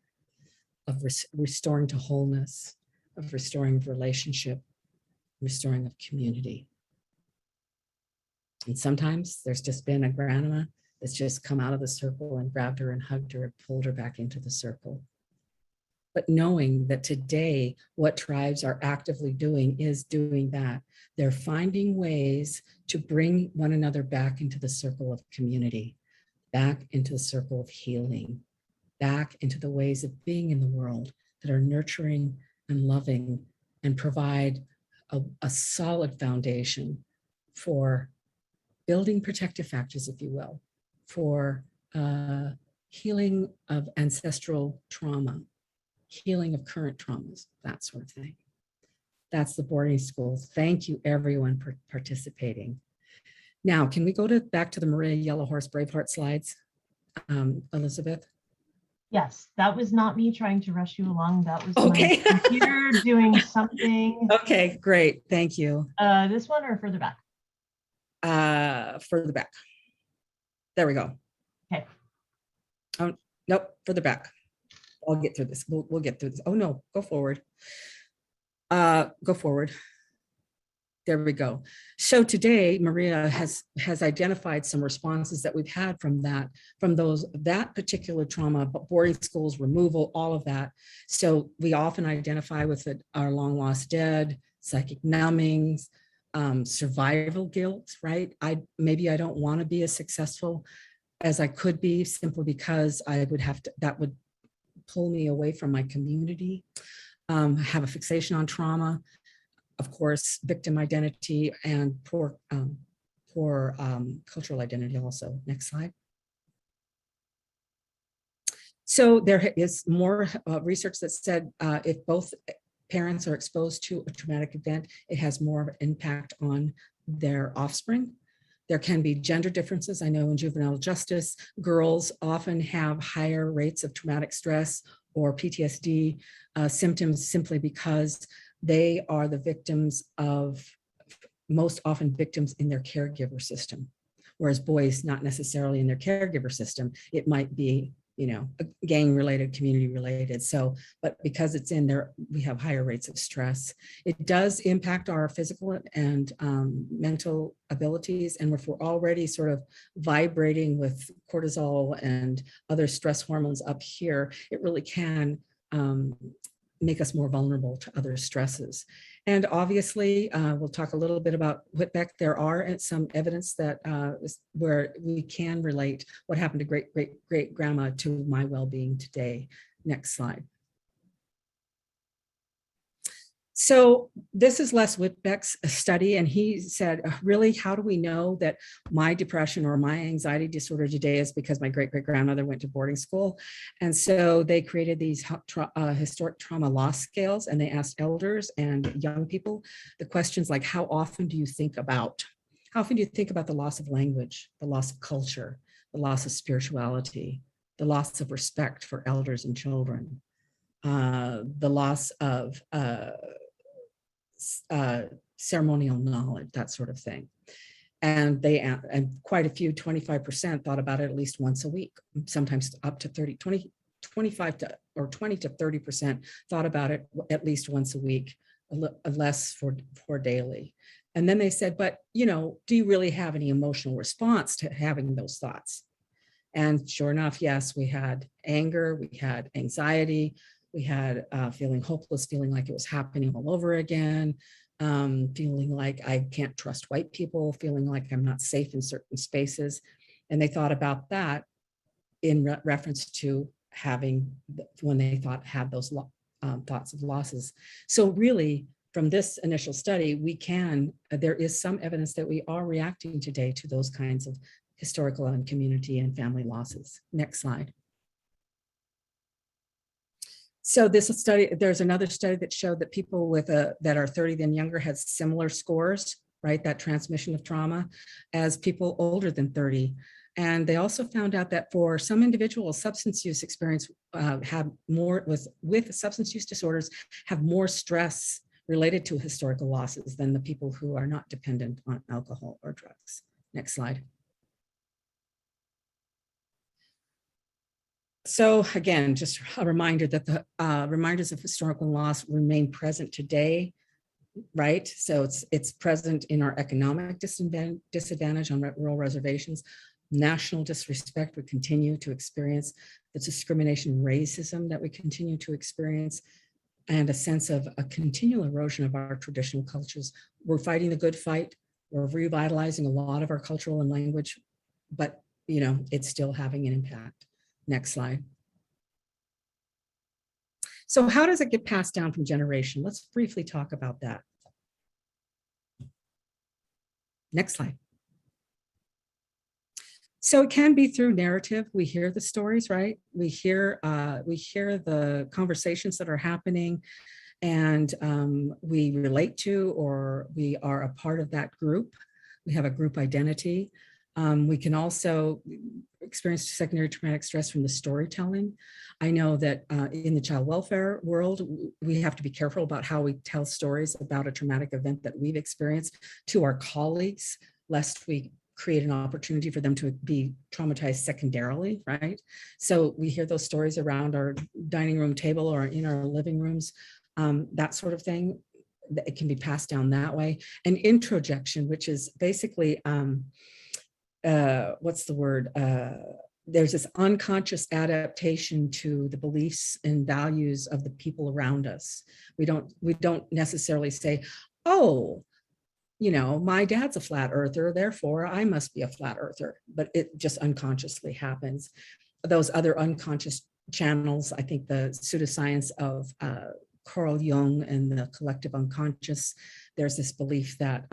of restoring to wholeness, of restoring relationship, restoring of community. And sometimes there's just been a grandma that's just come out of the circle and grabbed her and hugged her and pulled her back into the circle. But knowing that today, what tribes are actively doing is doing that. They're finding ways to bring one another back into the circle of community, back into the circle of healing, back into the ways of being in the world that are nurturing and loving and provide a solid foundation for building protective factors, if you will, for healing of ancestral trauma, healing of current traumas, that sort of thing. That's the boarding school. Thank you everyone for participating. Now, can we go back to the Maria Yellow Horse Braveheart slides, Elizabeth?
Yes, that was not me trying to rush you along. That was
okay.
My computer doing something.
Okay, great. Thank you.
This one or further back?
Further back. There we go.
Okay.
Oh, nope, further back. I'll get through this. We'll get through this. Oh no, go forward. Go forward. There we go. So today, Maria has identified some responses that we've had from that particular trauma, but boarding schools, removal, all of that. So we often identify with it, our long lost dead, psychic numbings, survival guilt, right? Maybe I don't want to be as successful as I could be, simply because I would have to, that would pull me away from my community. Have a fixation on trauma, of course, victim identity, and poor cultural identity also. Next slide. So there is more research that said if both parents are exposed to a traumatic event, it has more of an impact on their offspring. There can be gender differences. I know in juvenile justice, girls often have higher rates of traumatic stress or PTSD symptoms simply because they are the victims of, most often victims in their caregiver system. Whereas boys, not necessarily in their caregiver system, it might be, you know, gang related, community related. So, but because it's in there, we have higher rates of stress. It does impact our physical and mental abilities. And if we're already sort of vibrating with cortisol and other stress hormones up here, it really can make us more vulnerable to other stresses. And obviously, we'll talk a little bit about Whitbeck. There are some evidence that where we can relate what happened to great grandma to my well-being today. Next slide. So this is Les Whitbeck's study, and he said, really, how do we know that my depression or my anxiety disorder today is because my great-great-grandmother went to boarding school? And so they created these historic trauma loss scales, and they asked elders and young people the questions like, how often do you think about the loss of language, the loss of culture, the loss of spirituality, the loss of respect for elders and children, the loss of ceremonial knowledge, that sort of thing. And quite a few, 25% thought about it at least once a week, sometimes up to 25 to or 20 to 30% thought about it at least once a week, less for daily. And then they said, but, you know, do you really have any emotional response to having those thoughts? And sure enough, yes, we had anger, we had anxiety, we had feeling hopeless, feeling like it was happening all over again, feeling like I can't trust white people, feeling like I'm not safe in certain spaces. And they thought about that in reference to having, when they had those thoughts of losses. So really, from this initial study, there is some evidence that we are reacting today to those kinds of historical and community and family losses. Next slide. So there's another study that showed that people that are 30 and younger had similar scores, right? That transmission of trauma as people older than 30. And they also found out that for some individuals, substance use experience have more with substance use disorders have more stress related to historical losses than the people who are not dependent on alcohol or drugs. Next slide. So again, just a reminder that the reminders of historical loss remain present today, right? So it's present in our economic disadvantage on rural reservations, national disrespect we continue to experience, the discrimination and racism that we continue to experience, and a sense of a continual erosion of our traditional cultures. We're fighting the good fight. We're revitalizing a lot of our cultural and language, but you know, it's still having an impact. Next slide. So how does it get passed down from generation? Let's briefly talk about that. Next slide. So it can be through narrative. We hear the stories, right? We hear the conversations that are happening, and we relate to, or we are a part of that group. We have a group identity. We can also experience secondary traumatic stress from the storytelling. I know that in the child welfare world, we have to be careful about how we tell stories about a traumatic event that we've experienced to our colleagues, lest we create an opportunity for them to be traumatized secondarily, right? So we hear those stories around our dining room table or in our living rooms, that sort of thing. It can be passed down that way. And introjection, which is basically, what's the word? There's this unconscious adaptation to the beliefs and values of the people around us. We don't necessarily say, oh, my dad's a flat earther, therefore I must be a flat earther, but it just unconsciously happens. Those other unconscious channels, I think the pseudoscience of Carl Jung and the collective unconscious, there's this belief that,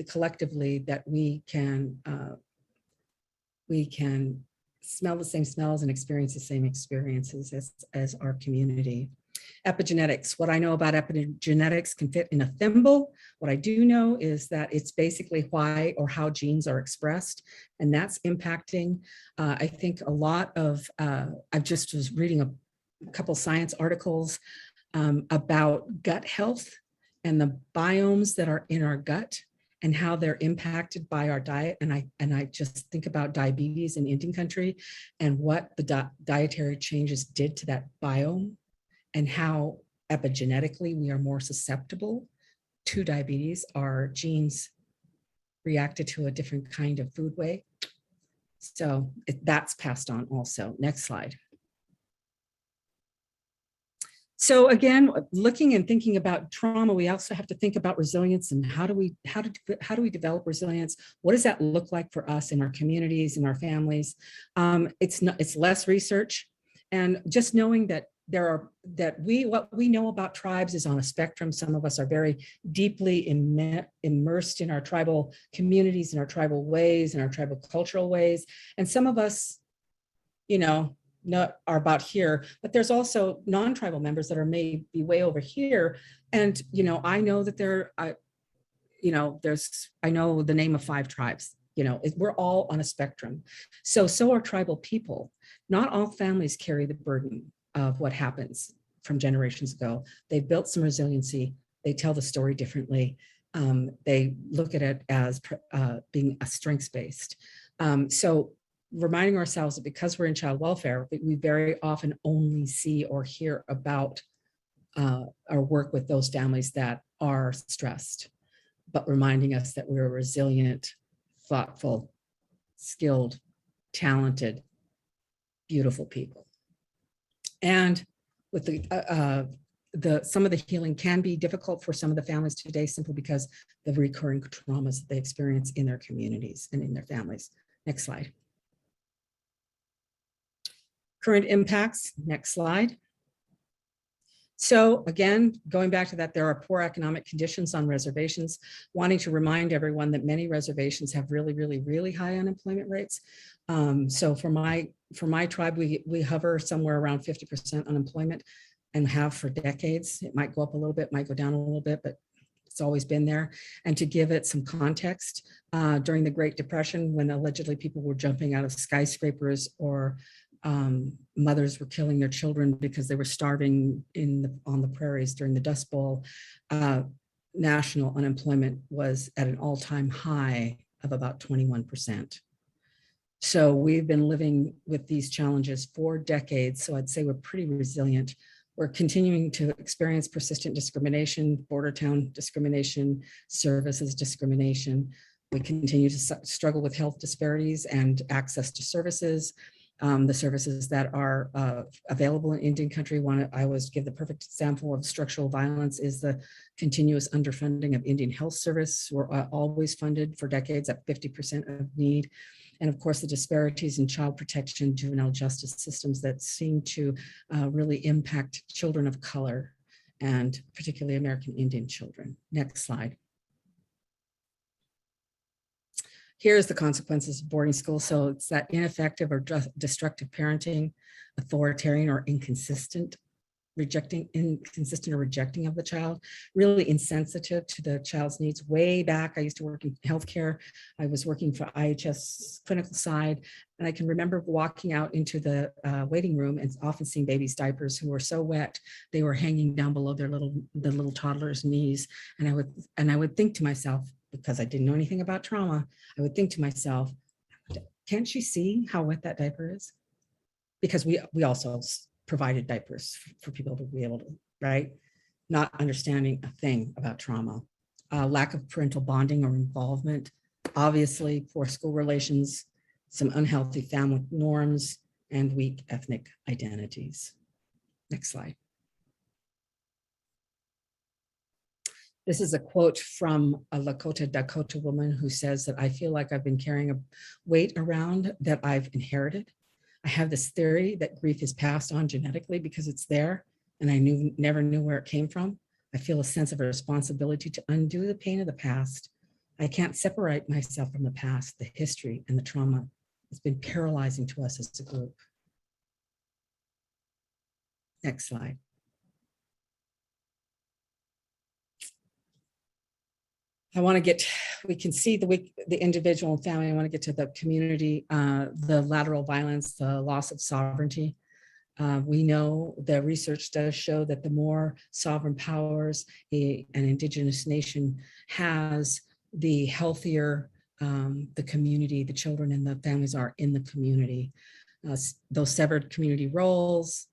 collectively that we can smell the same smells and experience the same experiences as our community. Epigenetics. What I know about epigenetics can fit in a thimble. What I do know is that it's basically why or how genes are expressed, and that's impacting. I think a lot of, I just was reading a couple science articles about gut health and the biomes that are in our gut and how they're impacted by our diet. And I just think about diabetes in Indian country and what the dietary changes did to that biome, and how epigenetically we are more susceptible to diabetes. Our genes reacted to a different kind of food way. So that's passed on also. Next slide. So again, looking and thinking about trauma, we also have to think about resilience and how do we develop resilience? What does that look like for us in our communities, in our families? It's less research, and just knowing that what we know about tribes is on a spectrum. Some of us are very deeply immersed in our tribal communities, in our tribal ways, in our tribal cultural ways. And some of us, are about here, but there's also non-tribal members that are maybe way over here. And, I know that I know the name of 5 tribes. We're all on a spectrum. So are tribal people. Not all families carry the burden of what happens from generations ago. They built some resiliency. They tell the story differently. They look at it as being a strengths-based. So reminding ourselves that because we're in child welfare, we very often only see or hear about or work with those families that are stressed, but reminding us that we're resilient, thoughtful, skilled, talented, beautiful people. And with some of the healing can be difficult for some of the families today, simply because of the recurring traumas that they experience in their communities and in their families. Next slide. Current impacts, next slide. So again, going back to that, there are poor economic conditions on reservations, wanting to remind everyone that many reservations have really, really, really high unemployment rates. So for my tribe, we hover somewhere around 50% unemployment and have for decades. It might go up a little bit, might go down a little bit, but it's always been there. And to give it some context, during the Great Depression, when allegedly people were jumping out of skyscrapers, or mothers were killing their children because they were starving on the prairies during the Dust Bowl, national unemployment was at an all-time high of about 21%. So we've been living with these challenges for decades. So I'd say we're pretty resilient. We're continuing to experience persistent discrimination, border town discrimination, services discrimination. We continue to struggle with health disparities and access to services. The services that are available in Indian country. I always give the perfect example of structural violence is the continuous underfunding of Indian Health Service. We're always funded for decades at 50% of need. And of course, the disparities in child protection, juvenile justice systems that seem to really impact children of color, and particularly American Indian children. Next slide. Here's the consequences of boarding school. So it's that ineffective or destructive parenting, authoritarian or inconsistent or rejecting of the child, really insensitive to the child's needs. Way back, I used to work in healthcare. I was working for IHS clinical side, and I can remember walking out into the waiting room and often seeing babies' diapers who were so wet they were hanging down below the little toddler's knees. And I would think to myself, because I didn't know anything about trauma, I would think to myself, can't she see how wet that diaper is? Because we also provided diapers for people to be able to, right? Not understanding a thing about trauma. Lack of parental bonding or involvement, obviously poor school relations, some unhealthy family norms, and weak ethnic identities. Next slide. This is a quote from a Lakota Dakota woman who says that I feel like I've been carrying a weight around that I've inherited. I have this theory that grief is passed on genetically because it's there and I never knew where it came from. I feel a sense of a responsibility to undo the pain of the past. I can't separate myself from the past, the history, and the trauma. It's been paralyzing to us as a group. Next slide. I want to get, we can see the individual and family. I want to get to the community, the lateral violence, the loss of sovereignty. We know the research does show that the more sovereign powers an Indigenous nation has, the healthier the community, the children and the families are in the community. Those severed community roles,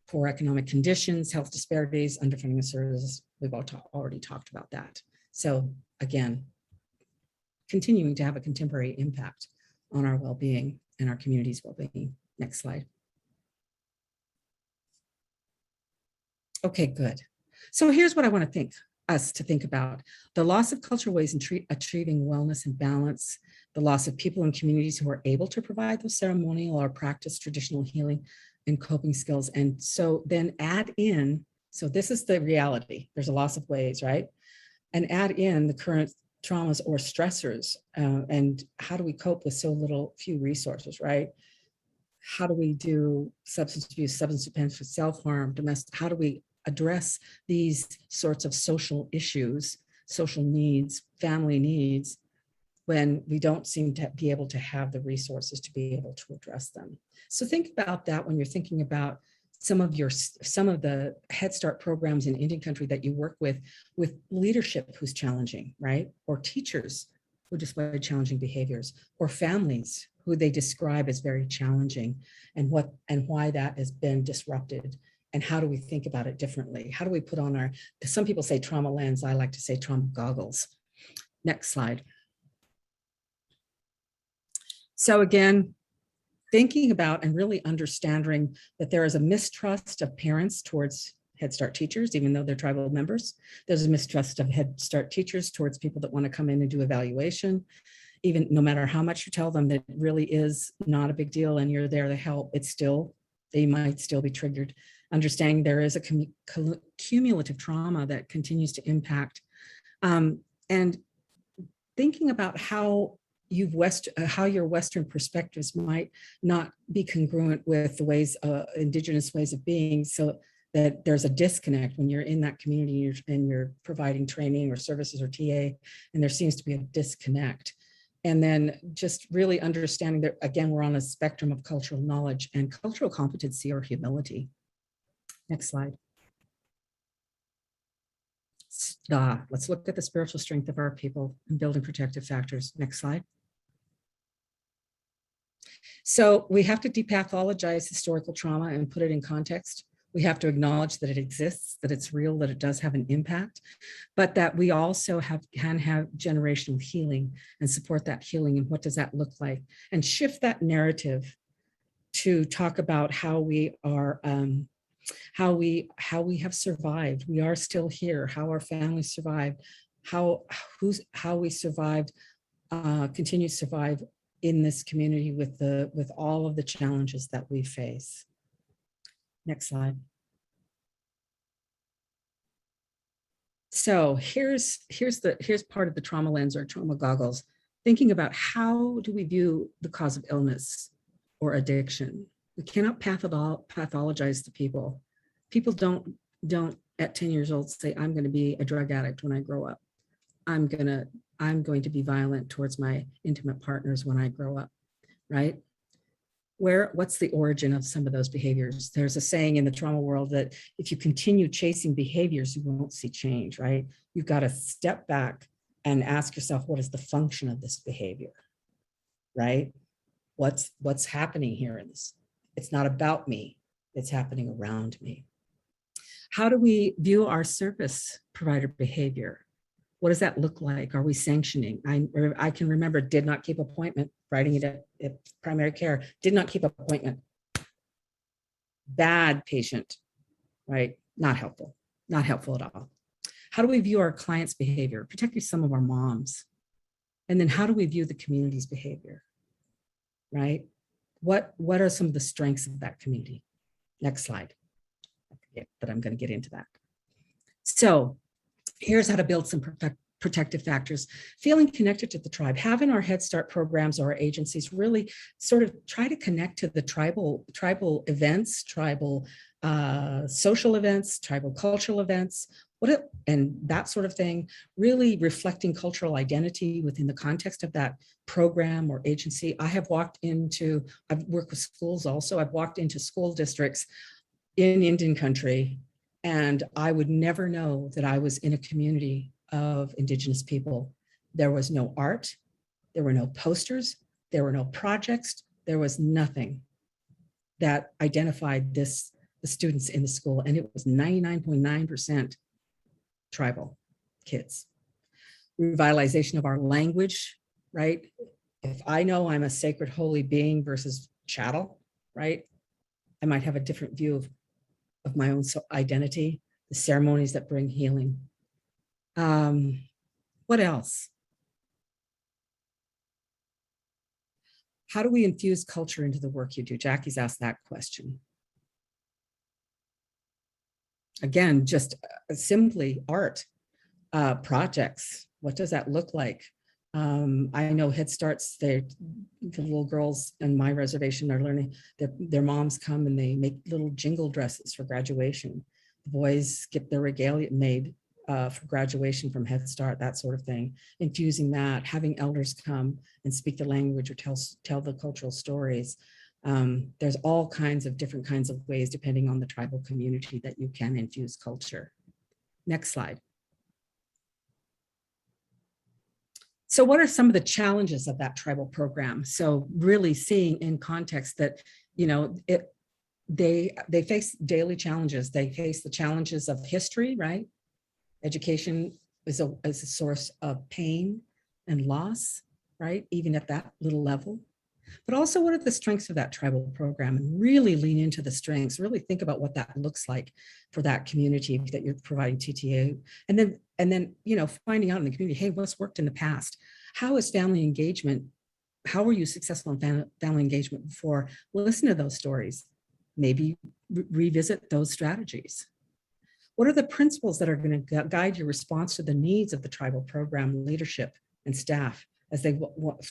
poor economic conditions, health disparities, underfunding of services, we've already talked about that. So again, continuing to have a contemporary impact on our well-being and our community's well-being. Next slide. Okay, good. So here's what I want to think about. The loss of cultural ways in achieving wellness and balance, the loss of people and communities who are able to provide those ceremonial or practice traditional healing and coping skills. And so then add in, so this is the reality. There's a loss of ways, right? And add in the current traumas or stressors and how do we cope with so few resources, right? How do we do substance abuse, substance dependence, self-harm, domestic, how do we address these sorts of social issues, social needs, family needs, when we don't seem to be able to have the resources to be able to address them. So think about that when you're thinking about some of the Head Start programs in Indian country that you work with leadership who's challenging, right? Or teachers who display challenging behaviors, or families who they describe as very challenging, and why that has been disrupted. And how do we think about it differently? How do we put on some people say trauma lens, I like to say trauma goggles. Next slide. So again, thinking about and really understanding that there is a mistrust of parents towards Head Start teachers, even though they're tribal members. There's a mistrust of Head Start teachers towards people that want to come in and do evaluation. Even no matter how much you tell them that it really is not a big deal and you're there to help, they might still be triggered. Understanding there is a cumulative trauma that continues to impact. And thinking about how your Western perspectives might not be congruent with the ways, Indigenous ways of being, so that there's a disconnect when you're in that community and you're providing training or services or TA, and there seems to be a disconnect. And then just really understanding that, again, we're on a spectrum of cultural knowledge and cultural competency or humility. Next slide. Let's look at the spiritual strength of our people and building protective factors. Next slide. So we have to depathologize historical trauma and put it in context. We have to acknowledge that it exists, that it's real, that it does have an impact, but that we also can have generational healing and support that healing. And what does that look like? And shift that narrative to talk about how we are, how we have survived. We are still here, how our families survived, how we survived, continue to survive in this community with all of the challenges that we face. Next slide. So here's part of the trauma lens or trauma goggles, thinking about how do we view the cause of illness or addiction. We cannot pathologize the people. People don't at 10 years old say, I'm going to be a drug addict when I grow up. I'm going to be violent towards my intimate partners when I grow up, right? What's the origin of some of those behaviors? There's a saying in the trauma world that if you continue chasing behaviors, you won't see change, right? You've got to step back and ask yourself, what is the function of this behavior, right? What's happening here in this? It's not about me, it's happening around me. How do we view our service provider behavior? What does that look like? Are we sanctioning? I can remember did not keep appointment, writing it at primary care, did not keep appointment. Bad patient, right? Not helpful at all. How do we view our clients' behavior, particularly some of our moms? And then how do we view the community's behavior, right? What are some of the strengths of that community? Next slide. But I'm going to get into that. So here's how to build some protective factors. Feeling connected to the tribe, having our Head Start programs or our agencies really sort of try to connect to the tribal events, tribal social events, tribal cultural events, and that sort of thing, really reflecting cultural identity within the context of that program or agency. I've worked with schools also. I've walked into school districts in Indian country, and I would never know that I was in a community of Indigenous people. There was no art, there were no posters, there were no projects, there was nothing that identified the students in the school, and it was 99.9% tribal kids. Revitalization of our language, right? If I know I'm a sacred holy being versus chattel, right? I might have a different view of my own identity, the ceremonies that bring healing. What else? How do we infuse culture into the work you do? Jackie's asked that question. Again, just simply art, projects. What does that look like? I know Head Starts, the little girls in my reservation are learning, their moms come and they make little jingle dresses for graduation. The boys get their regalia made for graduation from Head Start, that sort of thing. Infusing that, having elders come and speak the language or tell the cultural stories. There's all kinds of different kinds of ways, depending on the tribal community, that you can infuse culture. Next slide. So what are some of the challenges of that tribal program? So really seeing in context that, you know, they face daily challenges. They face the challenges of history, right? Education is a source of pain and loss, right? Even at that little level. But also, what are the strengths of that tribal program? And really lean into the strengths, really think about what that looks like for that community that you're providing TTA. And then, you know, finding out in the community, hey, what's worked in the past? How is family engagement? How were you successful in family engagement before? Well, listen to those stories. Maybe revisit those strategies. What are the principles that are going to guide your response to the needs of the tribal program leadership and staff as they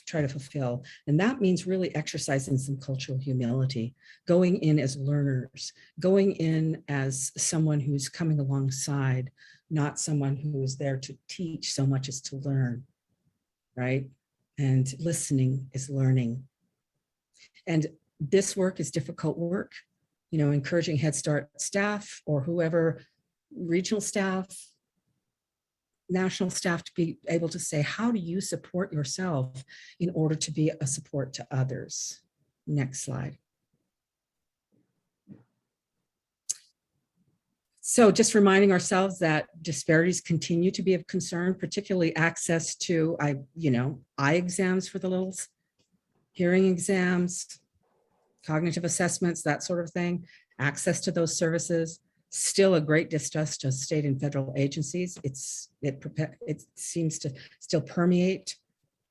try to fulfill? And that means really exercising some cultural humility, going in as learners, going in as someone who's coming alongside, not someone who is there to teach so much as to learn, right? And listening is learning. And this work is difficult work, you know, encouraging Head Start staff or whoever, regional staff, national staff, to be able to say, how do you support yourself in order to be a support to others? Next slide. So just reminding ourselves that disparities continue to be of concern, particularly access to eye exams for the littles, hearing exams, cognitive assessments, that sort of thing, access to those services. Still a great distrust to state and federal agencies. It seems to still permeate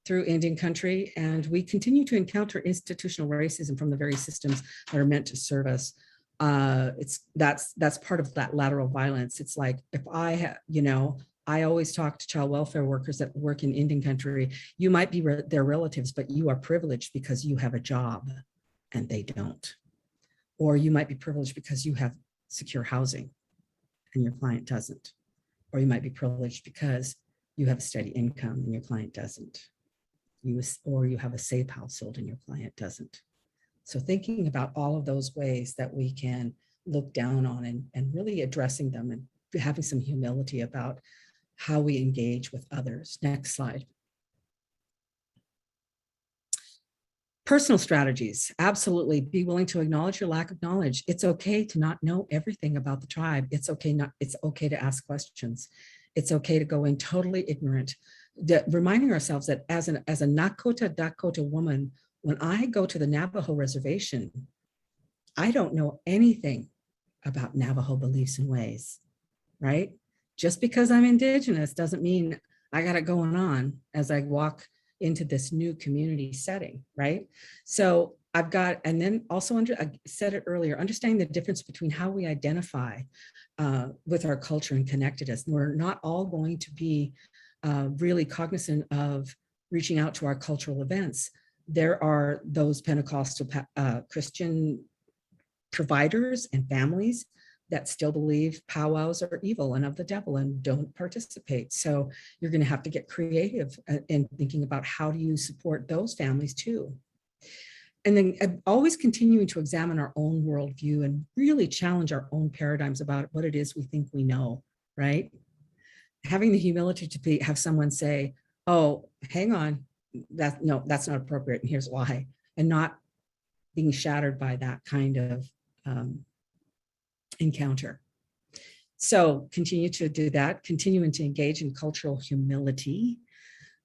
through Indian country, and we continue to encounter institutional racism from the very systems that are meant to serve us. That's part of that lateral violence. It's like, if I always talk to child welfare workers that work in Indian country. You might be their relatives, but you are privileged because you have a job and they don't. Or you might be privileged because you have secure housing and your client doesn't. Or you might be privileged because you have a steady income and your client doesn't. Or you have a safe household and your client doesn't. So thinking about all of those ways that we can look down on and really addressing them and having some humility about how we engage with others. Next slide. Personal strategies, absolutely. Be willing to acknowledge your lack of knowledge. It's okay to not know everything about the tribe. It's okay to ask questions. It's okay to go in totally ignorant. Reminding ourselves that as a Nakota Dakota woman, when I go to the Navajo reservation, I don't know anything about Navajo beliefs and ways, right? Just because I'm Indigenous doesn't mean I got it going on as I walk into this new community setting, right? So I've got, and then also I said it earlier, understanding the difference between how we identify with our culture and connectedness. We're not all going to be really cognizant of reaching out to our cultural events. There are those Pentecostal Christian providers and families that still believe powwows are evil and of the devil and don't participate. So you're going to have to get creative in thinking about how do you support those families too. And then always continuing to examine our own worldview and really challenge our own paradigms about what it is we think we know, right? Having the humility to have someone say, oh, hang on, that's not appropriate and here's why, and not being shattered by that kind of encounter. So continue to do that, continuing to engage in cultural humility,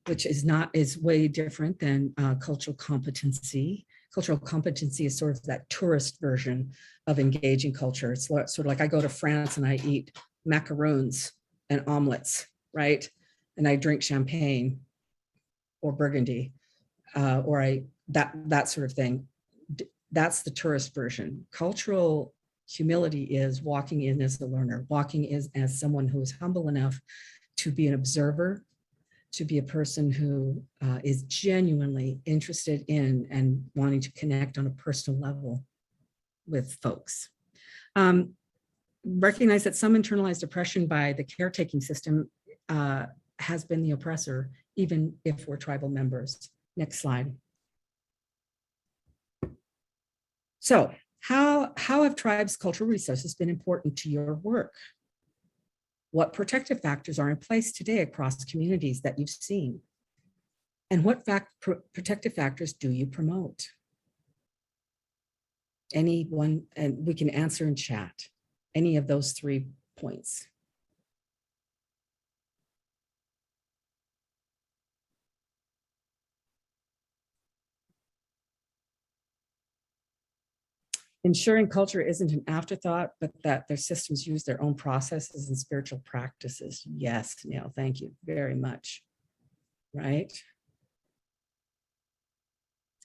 which is way different than cultural competency. Cultural competency is sort of that tourist version of engaging culture. It's sort of like I go to France and I eat macaroons and omelets, right? And I drink champagne or Burgundy, or that sort of thing. That's the tourist version. Cultural humility is walking in as a learner, walking as someone who is humble enough to be an observer, to be a person who is genuinely interested in and wanting to connect on a personal level with folks. Recognize that some internalized oppression by the caretaking system has been the oppressor, even if we're tribal members. Next slide. So how have tribes' cultural resources been important to your work? What protective factors are in place today across communities that you've seen? And what protective factors do you promote? Anyone, and we can answer in chat, any of those 3 points. Ensuring culture isn't an afterthought, but that their systems use their own processes and spiritual practices. Yes, Neil, thank you very much. Right?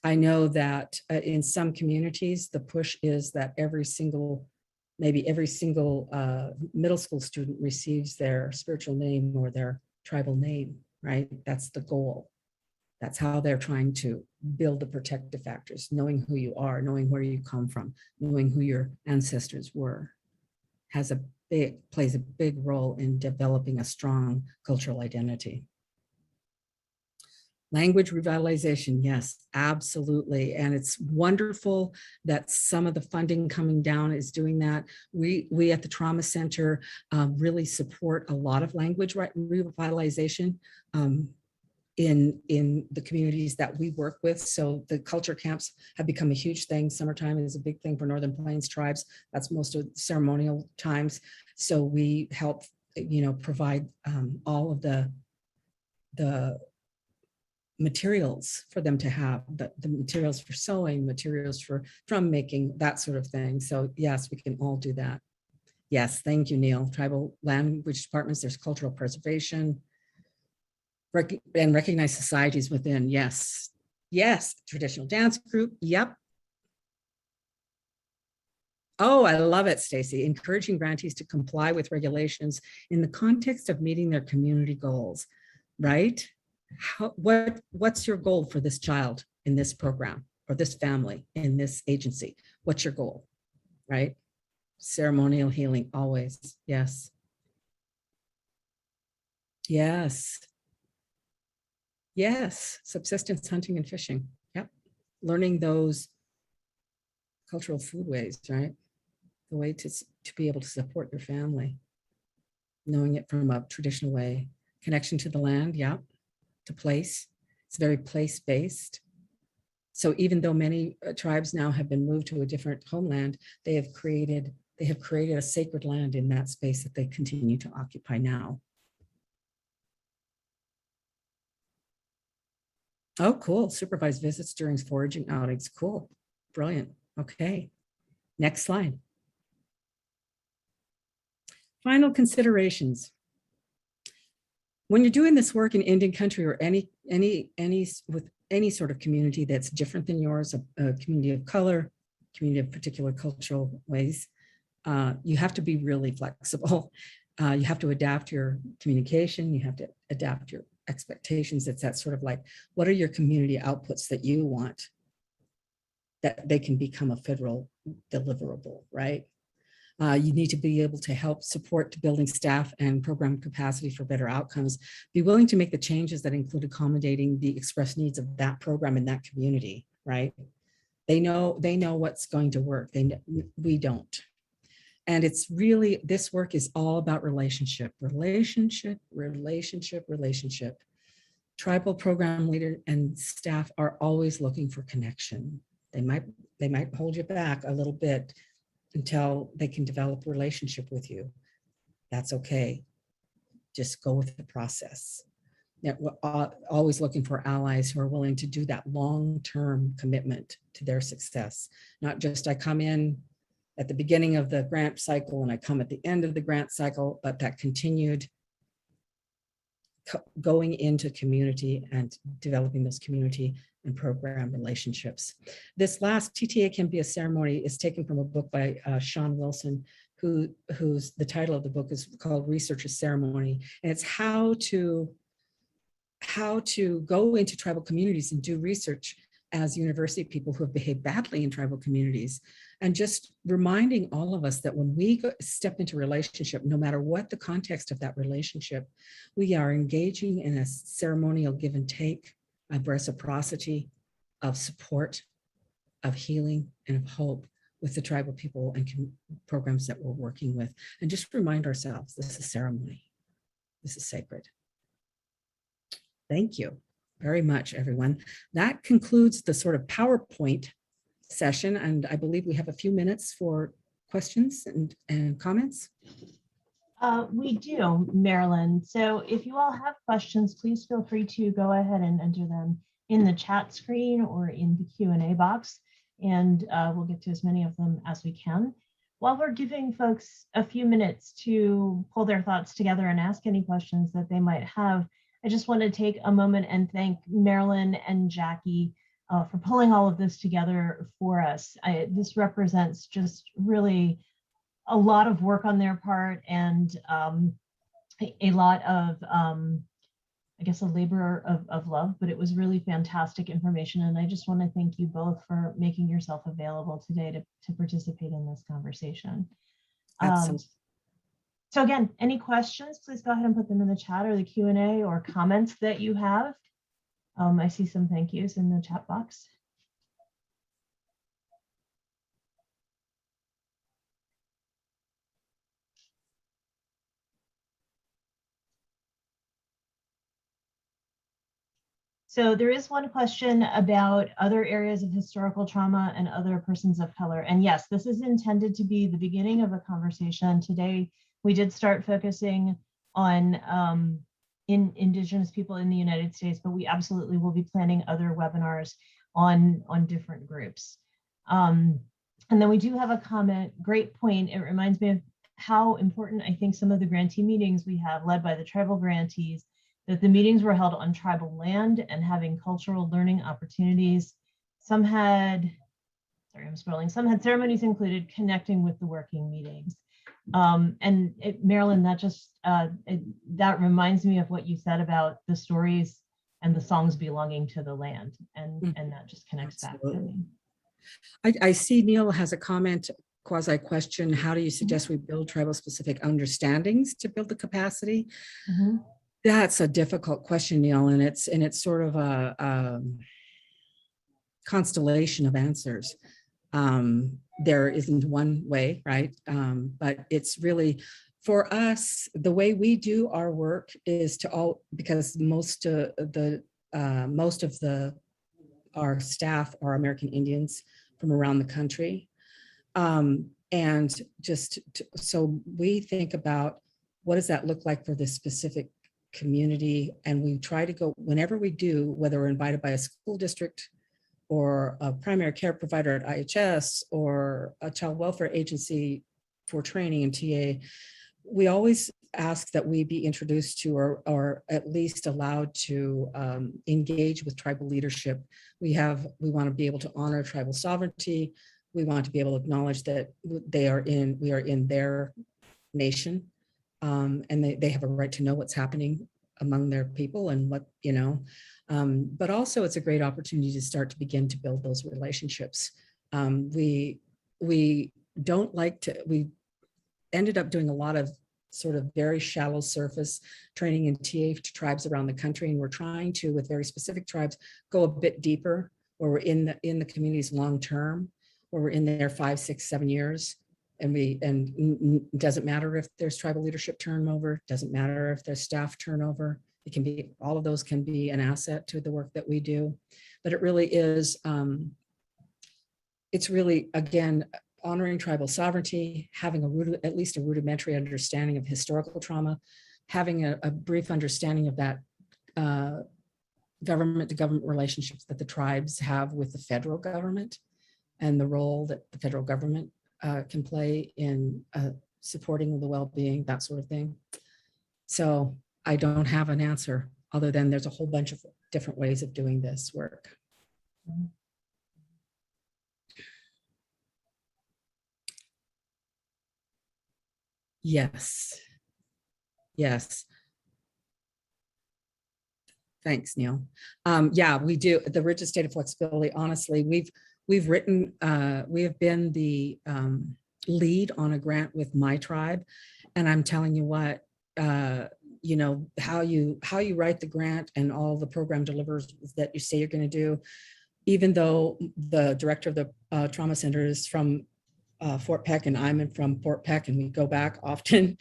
I know that in some communities, the push is that maybe every single middle school student receives their spiritual name or their tribal name, right? That's the goal. That's how they're trying to build the protective factors, knowing who you are, knowing where you come from, knowing who your ancestors were, plays a big role in developing a strong cultural identity. Language revitalization, yes, absolutely. And it's wonderful that some of the funding coming down is doing that. We at the Trauma Center really support a lot of language revitalization in the communities that we work with. So the culture camps have become a huge thing. Summertime is a big thing for Northern Plains tribes. That's most of the ceremonial times. So we help, provide all of the materials for them to have, the materials for sewing, materials for drum making, that sort of thing. So yes, we can all do that. Yes, thank you, Neil. Tribal language departments, there's cultural preservation, and recognize societies within. Yes, yes, traditional dance group, yep. Oh, I love it, Stacy. Encouraging grantees to comply with regulations in the context of meeting their community goals, right? What's your goal for this child in this program or this family in this agency? What's your goal, right? Ceremonial healing, always, yes. Yes. Yes, subsistence hunting and fishing, yep. Learning those cultural foodways, right? The way to be able to support your family. Knowing it from a traditional way. Connection to the land, yep. To place, it's very place-based. So even though many tribes now have been moved to a different homeland, they have created a sacred land in that space that they continue to occupy now. Oh, cool. Supervised visits during foraging outings. Cool. Brilliant. Okay. Next slide. Final considerations. When you're doing this work in Indian country or with any sort of community that's different than yours, a community of color, community of particular cultural ways, you have to be really flexible. You have to adapt your communication. You have to adapt your expectations. It's that sort of like, what are your community outputs that you want that they can become a federal deliverable, right? You need to be able to help support building staff and program capacity for better outcomes. Be willing to make the changes that include accommodating the express needs of that program in that community, right? They know what's going to work. We don't. And it's really, this work is all about relationship. Tribal program leader and staff are always looking for connection. They might hold you back a little bit until they can develop a relationship with you. That's okay. Just go with the process. Yeah, we're always looking for allies who are willing to do that long-term commitment to their success. Not just I come in at the beginning of the grant cycle and I come at the end of the grant cycle, but that continued going into community and developing those community and program relationships. This last TTA Can Be a Ceremony is taken from a book by Sean Wilson, who's the title of the book is called Research a Ceremony. And it's how to go into tribal communities and do research as university people who have behaved badly in tribal communities. And just reminding all of us that when we step into relationship, no matter what the context of that relationship, we are engaging in a ceremonial give and take, of reciprocity, of support, of healing, and of hope with the tribal people and programs that we're working with. And just remind ourselves, this is ceremony. This is sacred. Thank you very much, everyone. That concludes the sort of PowerPoint session. And I believe we have a few minutes for questions and comments.
We do, Marilyn. So if you all have questions, please feel free to go ahead and enter them in the chat screen or in the Q&A box, and we'll get to as many of them as we can. While we're giving folks a few minutes to pull their thoughts together and ask any questions that they might have, I just want to take a moment and thank Marilyn and Jackie for pulling all of this together for us. This represents just really a lot of work on their part and a lot of, I guess, a labor of love, but it was really fantastic information. And I just want to thank you both for making yourself available today to participate in this conversation.
Absolutely.
So again, any questions, please go ahead and put them in the chat or the Q&A or comments that you have. I see some thank yous in the chat box. So there is one question about other areas of historical trauma and other persons of color. And yes, this is intended to be the beginning of a conversation. Today, we did start focusing on Indigenous people in the United States, but we absolutely will be planning other webinars on different groups. And then we do have a comment, great point. It reminds me of how important I think some of the grantee meetings we have led by the tribal grantees, that the meetings were held on tribal land and having cultural learning opportunities. Some had, sorry, I'm scrolling, some had ceremonies included connecting with the working meetings. And Marilyn, that just, that reminds me of what you said about the stories and the songs belonging to the land. And that just connects
Absolutely.
back to me.
I see Neil has a comment, quasi question. How do you suggest we build tribal specific understandings to build the capacity?
Mm-hmm.
That's a difficult question, Neil, and it's sort of a constellation of answers. There isn't one way, right? But it's really, for us, the way we do our work is because most of our staff are American Indians from around the country. And so we think about what does that look like for this specific community, and we try to go whenever we do, whether we're invited by a school district or a primary care provider at IHS or a child welfare agency for training and TA, we always ask that we be introduced to or at least allowed to engage with tribal leadership. We want to be able to honor tribal sovereignty. We want to be able to acknowledge that we are in their nation, and they have a right to know what's happening among their people and what, but also it's a great opportunity to start to begin to build those relationships. We ended up doing a lot of sort of very shallow surface training in TA to tribes around the country. And we're trying to, with very specific tribes, go a bit deeper, where we're in the communities long-term, where we're in there 5, 6, 7 years. And it doesn't matter if there's tribal leadership turnover, doesn't matter if there's staff turnover. It can be, all of those can be an asset to the work that we do. But it really is, it's really, again, honoring tribal sovereignty, having at least a rudimentary understanding of historical trauma, having a brief understanding of that government to government relationships that the tribes have with the federal government and the role that the federal government can play in supporting the well-being, that sort of thing. So I don't have an answer other than there's a whole bunch of different ways of doing this work. Yes. Yes. Thanks, Neil. Yeah, we do. The rigid state of flexibility, honestly, we've written, we have been the lead on a grant with my tribe. And I'm telling you what, how you write the grant and all the program delivers that you say you're going to do, even though the director of the trauma center is from Fort Peck and I'm from Fort Peck and we go back often,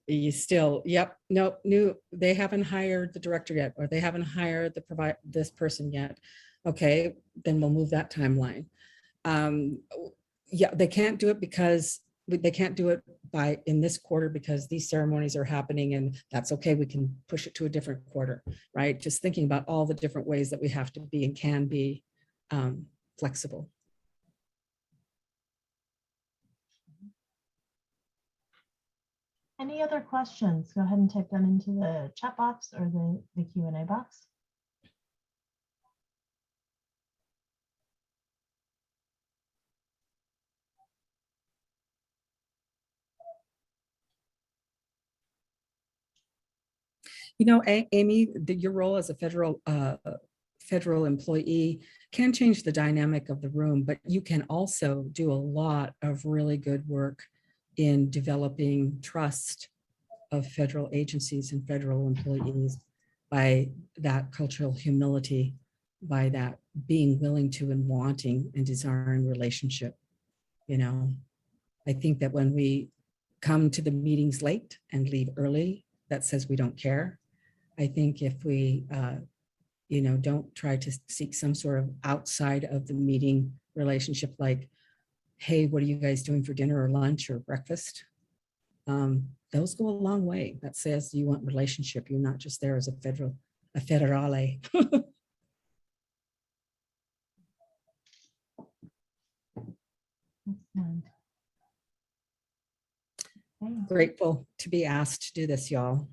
you still, they haven't hired the director yet, or they haven't hired this person yet. Okay, then we'll move that timeline. Yeah, they can't do it because they can't do it in this quarter because these ceremonies are happening, and that's okay. We can push it to a different quarter, right? Just thinking about all the different ways that we have to be and can be flexible.
Any other questions? Go ahead and type them into the chat box or the Q&A box.
Amy, your role as a federal employee can change the dynamic of the room, but you can also do a lot of really good work in developing trust of federal agencies and federal employees by that cultural humility, by that being willing to and wanting and desiring relationship. I think that when we come to the meetings late and leave early, that says we don't care. I think if we, don't try to seek some sort of outside of the meeting relationship, like, hey, what are you guys doing for dinner or lunch or breakfast? Those go a long way. That says you want relationship. You're not just there as a federale. Grateful to be asked to do this, y'all.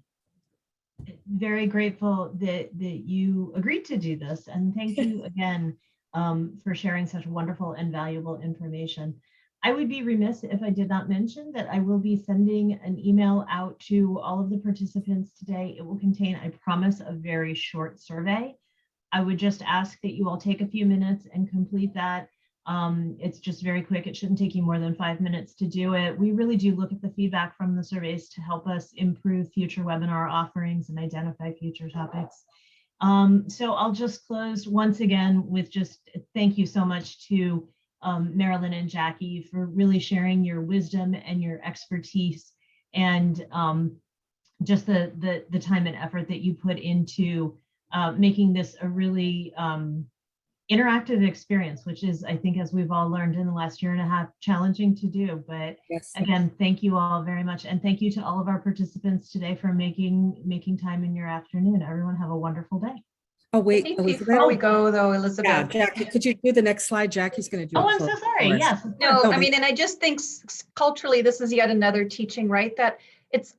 Very grateful that you agreed to do this, and thank you again for sharing such wonderful and valuable information. I would be remiss if I did not mention that I will be sending an email out to all of the participants today. It will contain, I promise, a very short survey. I would just ask that you all take a few minutes and complete that. It's just very quick. It shouldn't take you more than 5 minutes to do it. We really do look at the feedback from the surveys to help us improve future webinar offerings and identify future topics. So I'll just close once again with just thank you so much to Marilyn and Jackie for really sharing your wisdom and your expertise, and just the time and effort that you put into making this a really interactive experience, which is, I think, as we've all learned in the last year and a half, challenging to do. But yes, again, thank you all very much. And thank you to all of our participants today for making time in your afternoon. Everyone have a wonderful day.
Oh, wait.
Before we go, though, Elizabeth.
Yeah, Jackie, could you do the next slide? Jackie's going to do it.
Oh, I'm so sorry. Yes.
No, I mean, and I just think culturally, this is yet another teaching, right? That it's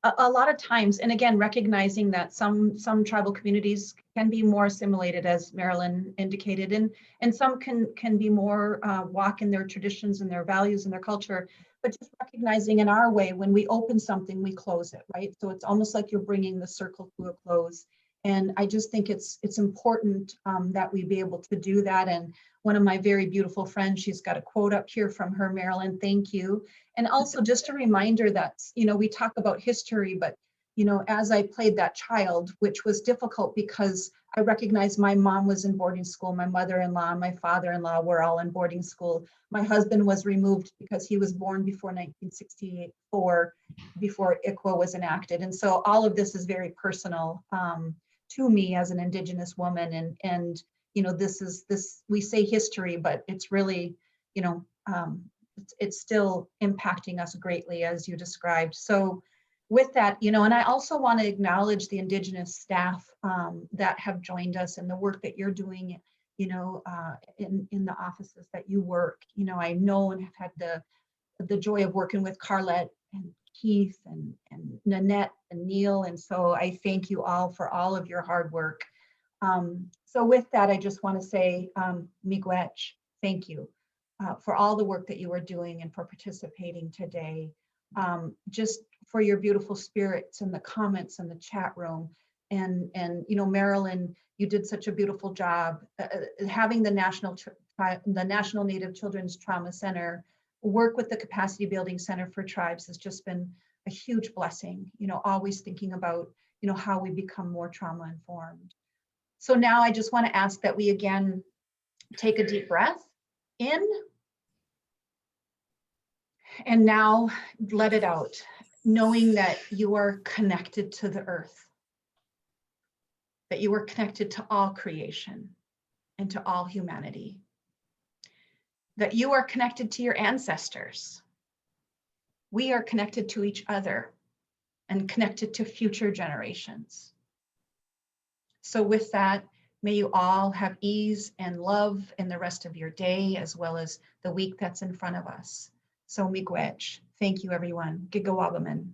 a lot of times, and again, recognizing that some tribal communities can be more assimilated, as Marilyn indicated, and some can be more walk in their traditions and their values and their culture, but just recognizing in our way, when we open something, we close it, right? So it's almost like you're bringing the circle to a close. And I just think it's important that we be able to do that. And one of my very beautiful friends, she's got a quote up here from her, Marilyn, thank you. And also just a reminder that, you know, we talk about history, but, you know, as I played that child, which was difficult because I recognized my mom was in boarding school, my mother-in-law, my father-in-law were all in boarding school. My husband was removed because he was born before 1964, before ICWA was enacted. And so all of this is very personal to me as an Indigenous woman. And you know, we say history, but it's really, you know, it's still impacting us greatly, as you described. So with that, you know, and I also want to acknowledge the Indigenous staff that have joined us and the work that you're doing, you know, in the offices that you work. You know, I know and have had the joy of working with Carlette and Keith and Nanette and Neil. And so I thank you all for all of your hard work. So with that, I just want to say, miigwech, thank you for all the work that you are doing and for participating today. Just for your beautiful spirits and the comments in the chat room. And you know, Marilyn, you did such a beautiful job having the National Native Children's Trauma Center work with the Capacity Building Center for Tribes has just been a huge blessing, you know, always thinking about, you know, how we become more trauma informed. So now I just want to ask that we again take a deep breath in, and now let it out, knowing that you are connected to the earth, that you are connected to all creation and to all humanity, that you are connected to your ancestors. We are connected to each other and connected to future generations. So with that, may you all have ease and love in the rest of your day, as well as the week that's in front of us. So miigwech, thank you everyone. Gigawabaman.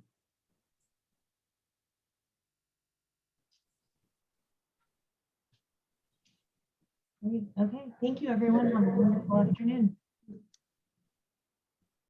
Great. Okay, thank you everyone. Have a wonderful afternoon.